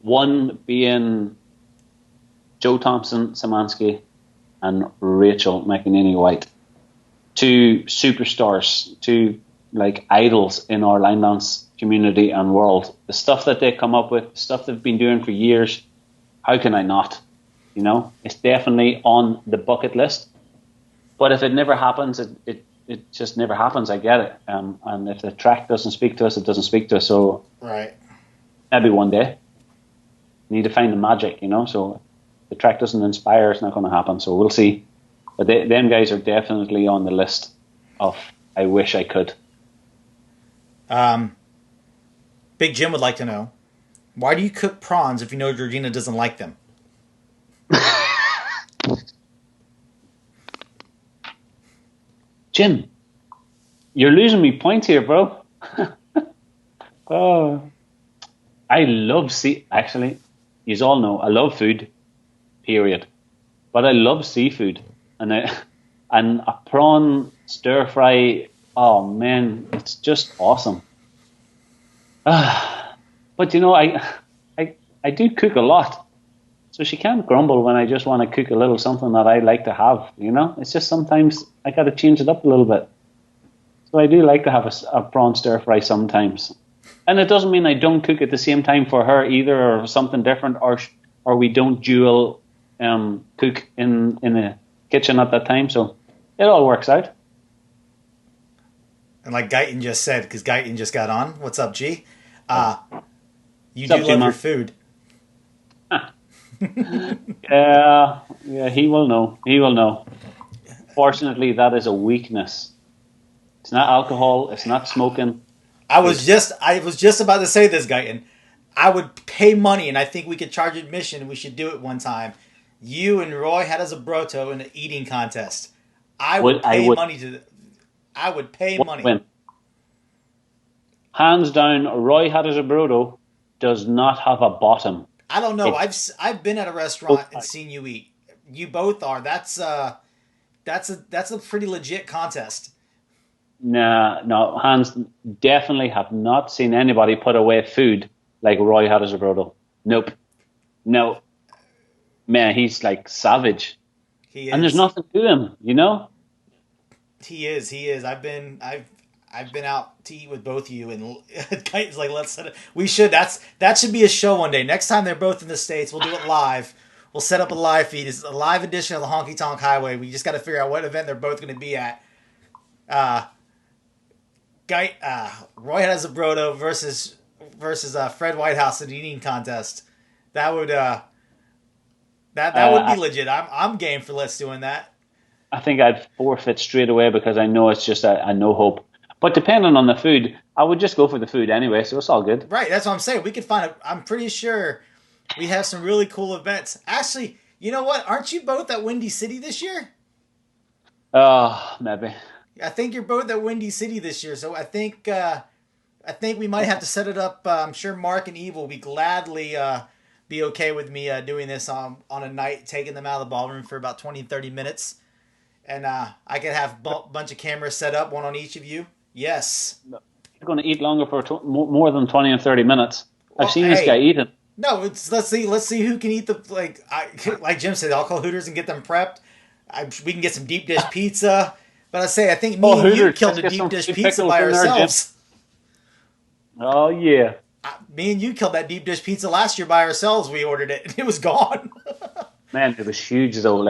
One being Joe Thompson Szymanski and Rachel McEnany White. 2 superstars, 2 idols in our line dance community and world. The stuff that they come up with, stuff they've been doing for years, how can I not? It's definitely on the bucket list. But if it never happens, it just never happens. I get it. And if the track doesn't speak to us, it doesn't speak to us. So right. Maybe one day. Need to find the magic, So if the track doesn't inspire, it's not going to happen. So we'll see. But them guys are definitely on the list. Oh, I wish I could. Um, Big Jim would like to know, why do you cook prawns if you know Georgina doesn't like them? Jim, you're losing me points here, bro. Oh, I love actually, you all know I love food, period. But I love seafood, and and a prawn stir fry. Oh man, it's just awesome. But I do cook a lot, so she can't grumble when I just want to cook a little something that I like to have. It's just sometimes I got to change it up a little bit. So I do like to have a prawn stir fry sometimes, and it doesn't mean I don't cook at the same time for her either, or something different, or we don't dual cook in the kitchen at that time. So it all works out. And like Guyton just said, because Guyton just got on. What's up, G? Uh, you What's do up, love G-Man? your food. Yeah, he will know. He will know. Fortunately, that is a weakness. It's not alcohol. It's not smoking. I was just about to say this, Guyton. I would pay money, and I think we could charge admission. We should do it one time. You and Roy had as a broto in an eating contest. I would I pay would money to. I would pay money. win. Hands down, Roy had as a brodo does not have a bottom. I don't know. It's I've been at a restaurant and seen you eat. You both are. That's a pretty legit contest. Nah, no, Hans definitely have not seen anybody put away food like Roy had as a brodo. Nope. No. Man, he's like savage. He And there's is. nothing to him. He is. He is. I've been out to eat with both of you, and Kite's like, let's set it. We should. That should be a show one day. Next time they're both in the States, we'll do it live. We'll set up a live feed. It's a live edition of the Honky Tonk Highway. We just got to figure out what event they're both going to be at. Roy has a brodo versus Fred Whitehouse in an eating contest. That would that would be legit. I'm game for let's doing that. I think I'd forfeit straight away because I know it's just a no hope. But depending on the food, I would just go for the food anyway, so it's all good. Right, that's what I'm saying. We could find I'm pretty sure we have some really cool events. Actually, you know what? Aren't you both at Windy City this year? Oh, maybe. I think you're both at Windy City this year, so I think we might have to set it up. I'm sure Mark and Eve will be gladly be okay with me doing this on a night, taking them out of the ballroom for about 20, 30 minutes. And I could have a bunch of cameras set up, one on each of you. Yes. You're going to eat longer for more than 20 and 30 minutes. Well, I've seen this guy eating. No, let's see who can eat the like Jim said. I'll call Hooters and get them prepped. We can get some deep dish pizza. But I think me and you killed a deep dish pizza by ourselves. Oh yeah. Me and you killed that deep dish pizza last year by ourselves. We ordered it and it was gone. Man, it was huge though.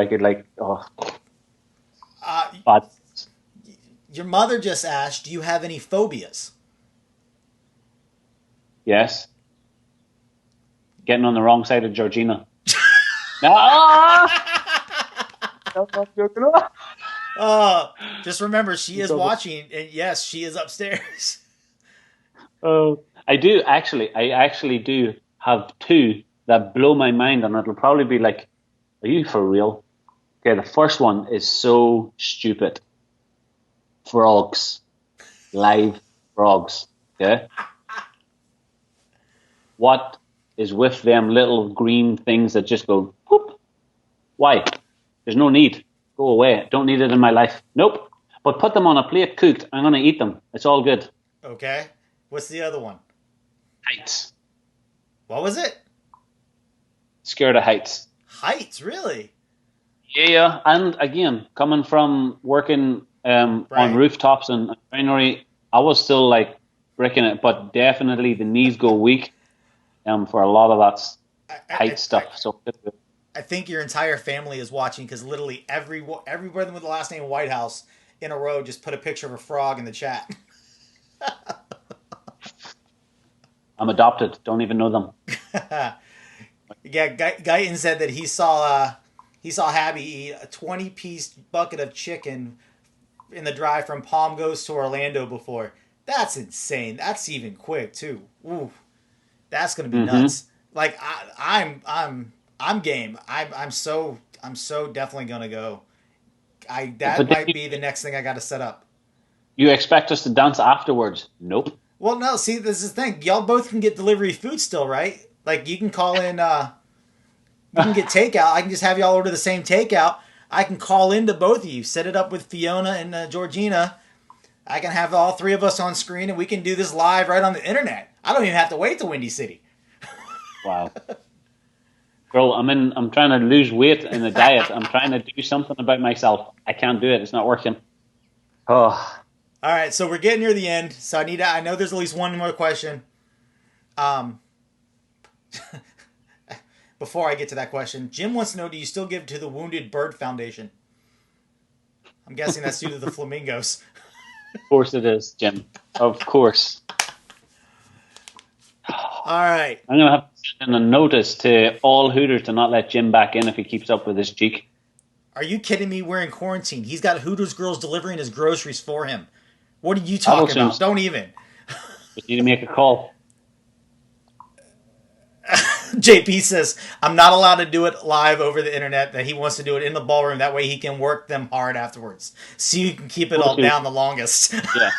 But your mother just asked, do you have any phobias? yes. Getting on the wrong side of Georgina. No, just remember, she is watching, and yes, she is upstairs. I do actually. I actually do have two that blow my mind, and it'll probably be like, "Are you for real?" Okay, the first one is so stupid. Frogs, live frogs. Okay, what is with them little green things that just go whoop? Why? There's no need. Go away. Don't need it in my life. Nope. But put them on a plate cooked. I'm going to eat them. It's all good. Okay. What's the other one? Heights. What was it? Scared of heights. Heights, really? Yeah. And again, coming from working on rooftops and greenery, I was still like breaking it. But definitely the knees go weak for a lot of that height stuff. So I think your entire family is watching because literally everybody with the last name Whitehouse in a row just put a picture of a frog in the chat. I'm adopted. Don't even know them. Yeah, Guyton said that he saw Habby eat a 20-piece bucket of chicken in the drive from Palm Coast to Orlando before. That's insane. That's even quick too. Ooh, that's gonna be nuts. Like I'm game. I'm so definitely gonna go. That But then might be the next thing I got to set up. you expect us to dance afterwards? Nope. Well, no. See, this is the thing. Y'all both can get delivery food still, right? Like you can call in. You can get takeout. I can just have y'all order the same takeout. I can call into both of you, set it up with Fiona and Georgina. I can have all three of us on screen, and we can do this live right on the internet. I don't even have to wait to Windy City. Wow. Bro, I'm trying to lose weight in the diet. I'm trying to do something about myself. I can't do it. It's not working. Oh. All right, so we're getting near the end. So I know there's at least one more question. Before I get to that question, Jim wants to know, do you still give to the Wounded Bird Foundation? I'm guessing that's due to the flamingos. Of course it is, Jim. Of course. All right. I'm going to have to send a notice to all Hooters to not let Jim back in if he keeps up with his cheek. Are you kidding me? We're in quarantine. He's got Hooters girls delivering his groceries for him. What are you talking about? Don't even. Just need to make a call. JP says, I'm not allowed to do it live over the internet, that he wants to do it in the ballroom. That way he can work them hard afterwards. So you can keep it all down the longest. Yeah.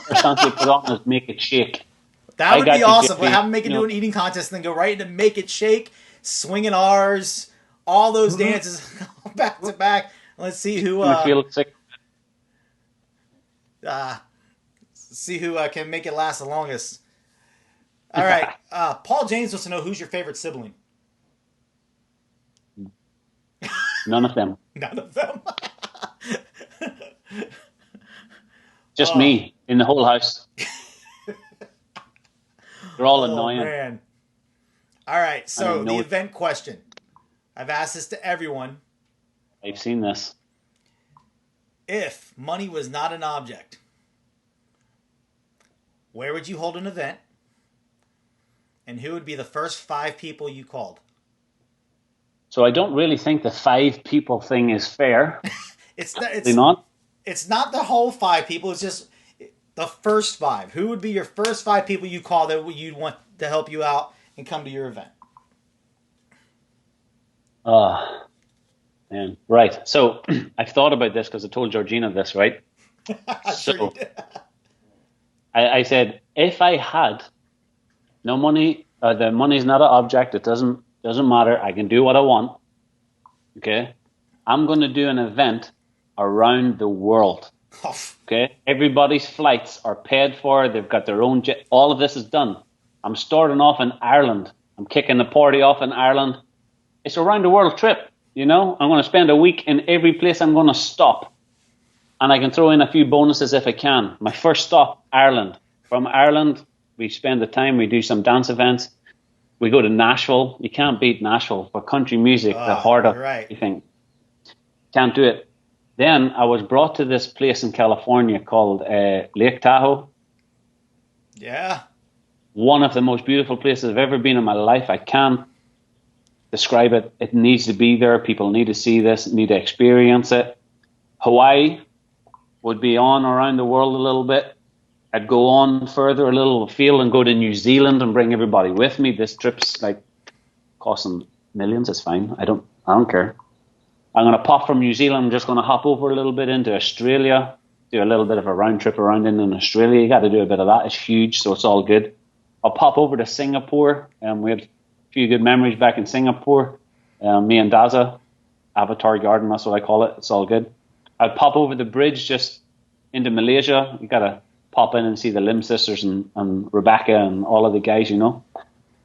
First time they put on is make it shake. That would be awesome. We'll have him make it do an eating contest and then go right into Make It Shake, swinging R's, all those dances back to back. Let's see who feel sick. see who can make it last the longest. All right. Paul James wants to know, who's your favorite sibling? None of them. None of them. Just me in the whole house. They're all annoying. Man. All right. So the event question. I've asked this to everyone. I've seen this. If money was not an object, where would you hold an event? And who would be the first 5 people you called? So I don't really think the 5 people thing is fair. It's not. It's not the whole 5 people. It's just the first 5. Who would be your first 5 people you call that you'd want to help you out and come to your event? Man. Right. So I've thought about this because I told Georgina this, right? Sure you did. I said, if I had no money, the money's not an object. It doesn't matter. I can do what I want. Okay. I'm going to do an event around the world. Okay. Everybody's flights are paid for. They've got their own jet. All of this is done. I'm starting off in Ireland. I'm kicking the party off in Ireland. It's a round the world trip. You know, I'm going to spend a week in every place I'm going to stop. And I can throw in a few bonuses if I can. My first stop, Ireland. From Ireland, we spend the time, we do some dance events. We go to Nashville. You can't beat Nashville for country music, the heart of everything. Can't do it. Then I was brought to this place in California called Lake Tahoe. Yeah. One of the most beautiful places I've ever been in my life. I can't describe it. It needs to be there. People need to see this, need to experience it. Hawaii would be on around the world a little bit. I'd go on further a little afield and go to New Zealand and bring everybody with me. This trip's like costing millions. It's fine. I don't care. I'm going to pop from New Zealand. I'm just going to hop over a little bit into Australia, do a little bit of a round trip around in Australia. You got to do a bit of that. It's huge, so it's all good. I'll pop over to Singapore. We had a few good memories back in Singapore. Me and Daza, Avatar Garden, that's what I call it. It's all good. I'd pop over the bridge just into Malaysia. You got to pop in and see the Lim sisters and Rebecca and all of the guys, you know.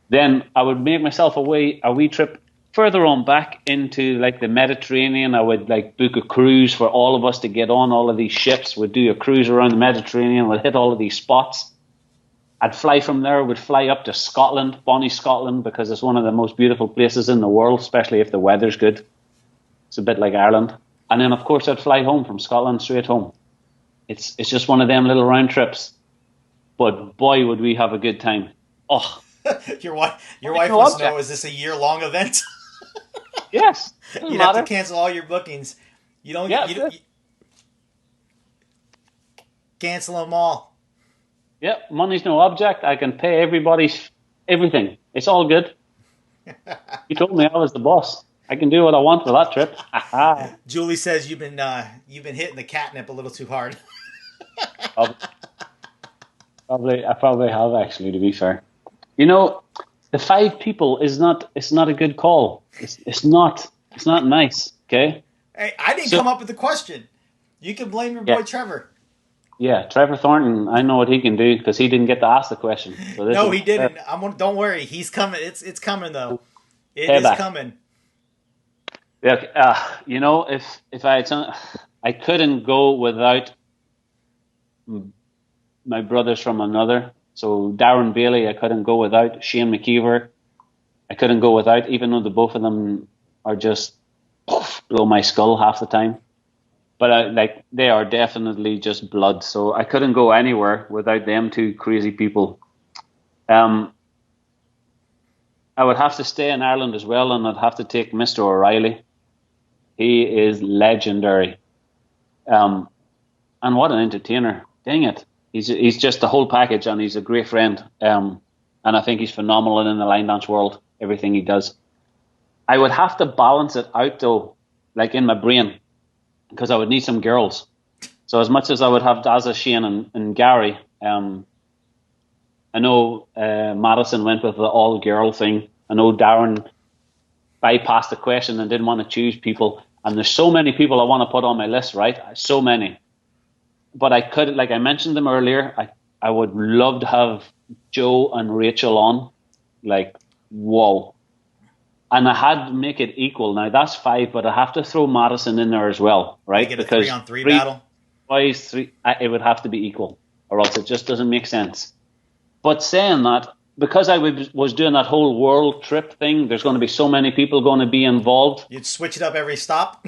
Then I would make myself a wee trip further on back into like the Mediterranean. I would like book a cruise for all of us to get on all of these ships. We'd do a cruise around the Mediterranean. We'd hit all of these spots. I'd fly from there. We'd fly up to Scotland, Bonnie, Scotland, because it's one of the most beautiful places in the world, especially if the weather's good. It's a bit like Ireland. And then, of course, I'd fly home from Scotland straight home. It's just one of them little round trips. But boy, would we have a good time. Oh. Your wife wants to know, is this a year-long event? Yes. You'd have to cancel all your bookings. You don't. Cancel them all. Yep, money's no object. I can pay everybody's everything. It's all good. You told me I was the boss. I can do what I want for that trip. Julie says you've been hitting the catnip a little too hard. I probably have actually, to be fair. You know, the 5 people is not. It's not a good call. It's not. It's not nice. Okay. Hey, I didn't come up with the question. You can blame your boy Trevor. Yeah, Trevor Thornton. I know what he can do because he didn't get to ask the question. So no, he didn't. Don't worry. He's coming. It's coming though. It is coming. Yeah. You know, if I couldn't go without my brothers from another. So Darren Bailey, I couldn't go without. Shane McKeever, I couldn't go without, even though the both of them are just blow my skull half the time. But they are definitely just blood. So I couldn't go anywhere without them 2 crazy people. I would have to stay in Ireland as well, and I'd have to take Mr. O'Reilly. He is legendary. And what an entertainer. Dang it. He's just the whole package, and he's a great friend. And I think he's phenomenal in the line dance world, everything he does. I would have to balance it out, though, like in my brain, because I would need some girls. So as much as I would have Dazza, Shane, and Gary, I know Madison went with the all-girl thing. I know Darren bypassed the question and didn't want to choose people. And there's so many people I want to put on my list, right? So many. But I could, like I mentioned them earlier, I would love to have Joe and Rachel on. Like, whoa. And I had to make it equal. Now, that's 5, but I have to throw Madison in there as well, right? Make it a 3-on-3 battle? Boys, 3, it would have to be equal, or else it just doesn't make sense. But saying that, because I was doing that whole world trip thing, there's going to be so many people going to be involved. You'd switch it up every stop?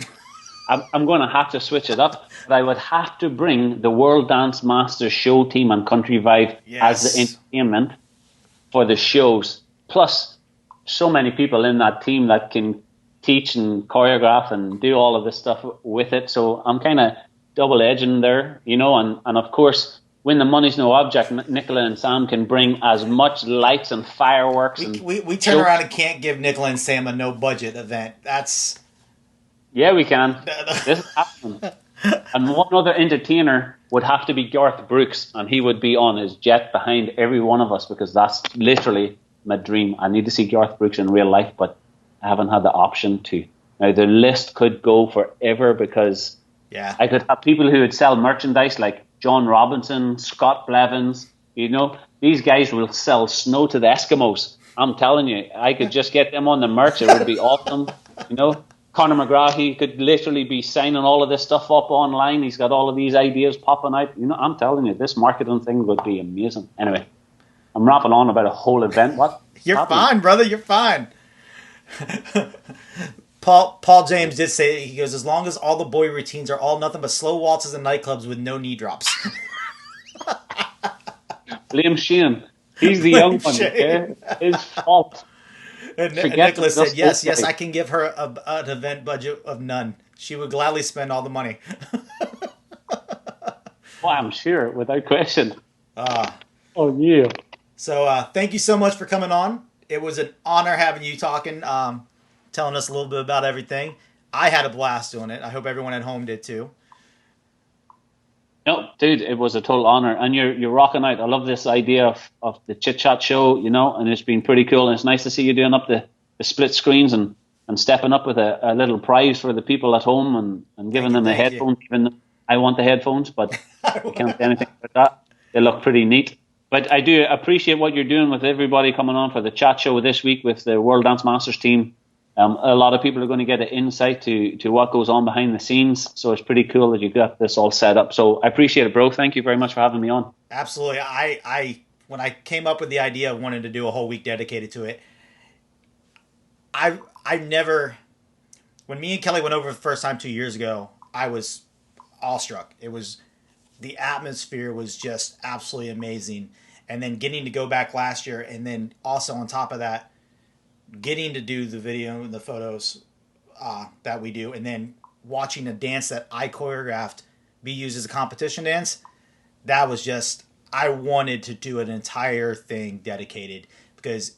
I'm going to have to switch it up. But I would have to bring the World Dance Masters show team and Country Vibe as the entertainment for the shows. Plus, so many people in that team that can teach and choreograph and do all of this stuff with it. So I'm kind of double-edging there, you know. And of course, when the money's no object, Nicola and Sam can bring as much lights and fireworks. We turn around and can't give Nicola and Sam a no-budget event. That's... Yeah, we can. This is happening. And one other entertainer would have to be Garth Brooks, and he would be on his jet behind every one of us, because that's literally my dream. I need to see Garth Brooks in real life, but I haven't had the option to. Now, the list could go forever, because I could have people who would sell merchandise like John Robinson, Scott Blevins. You know, these guys will sell snow to the Eskimos. I'm telling you, I could just get them on the merch. It would be awesome, you know. Conor McGrath, he could literally be signing all of this stuff up online. He's got all of these ideas popping out. You know, I'm telling you, this marketing thing would be amazing. Anyway, I'm rapping on about a whole event. What? You're fine, brother. You're fine. Paul James did say, he goes, as long as all the boy routines are all nothing but slow waltzes and nightclubs with no knee drops. Liam Sheehan. He's the young one. Okay? His fault. And Nicholas said, yes, I can give her an event budget of none. She would gladly spend all the money. Oh, I'm sure, without question. Oh, yeah. So thank you so much for coming on. It was an honor having you talking, telling us a little bit about everything. I had a blast doing it. I hope everyone at home did too. No, dude, it was a total honor, and you're rocking out. I love this idea of the chit chat show, you know, and it's been pretty cool. And it's nice to see you doing up the split screens and stepping up with a little prize for the people at home and giving them the headphones. Even though I want the headphones, but I can't say anything about that. They look pretty neat. But I do appreciate what you're doing with everybody coming on for the chat show this week with the World Dance Masters team. A lot of people are going to get an insight to what goes on behind the scenes. So it's pretty cool that you got this all set up. So I appreciate it, bro. Thank you very much for having me on. Absolutely. I when I came up with the idea of wanting to do a whole week dedicated to it, I never, when me and Kelly went over the first time 2 years ago, I was awestruck. It was, the atmosphere was just absolutely amazing. And then getting to go back last year, and then also on top of that, getting to do the video and the photos that we do, and then watching a dance that I choreographed be used as a competition dance, that was just, I wanted to do an entire thing dedicated because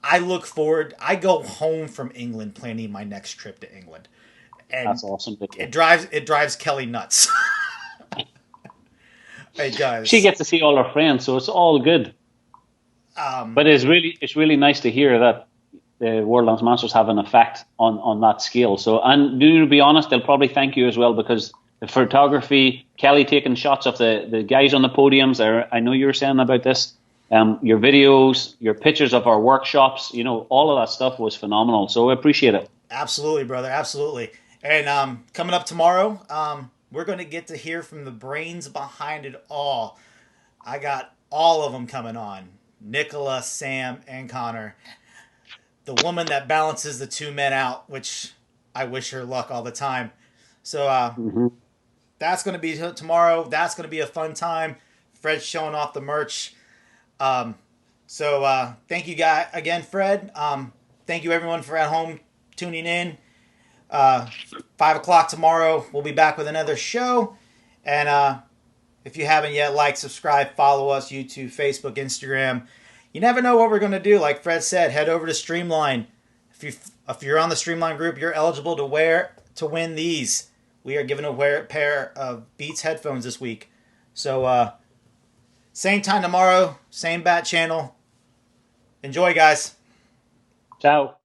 I look forward. I go home from England planning my next trip to England, and That's awesome. it drives Kelly nuts. It She does. gets to see all her friends, so it's all good. Um, But it's really nice to hear that the World Dance Masters have an effect on that scale. So, and to be honest, they'll probably thank you as well, because the photography, Kelly taking shots of the guys on the podiums. I know you were saying about this. Your videos, your pictures of our workshops, all of that stuff was phenomenal. So I appreciate it. Absolutely, brother. Absolutely. And coming up tomorrow, we're going to get to hear from the brains behind it all. I got all of them coming on: Nicola, Sam, and Connor. The woman that balances the two men out, which I wish her luck all the time. So Hmm. that's going to be tomorrow. That's going to be a fun time. Fred's showing off the merch. Um, so thank you guys again, Fred. Thank you everyone for at home tuning in. Uh, 5 o'clock tomorrow, we'll be back with another show. And if you haven't yet, like, subscribe, follow us, YouTube, Facebook, Instagram. You never know what we're going to do. Like Fred said, head over to Streamline. If you're on the Streamline group, you're eligible to win these. We are giving away a pair of Beats headphones this week. So same time tomorrow, same bat channel. Enjoy, guys. Ciao.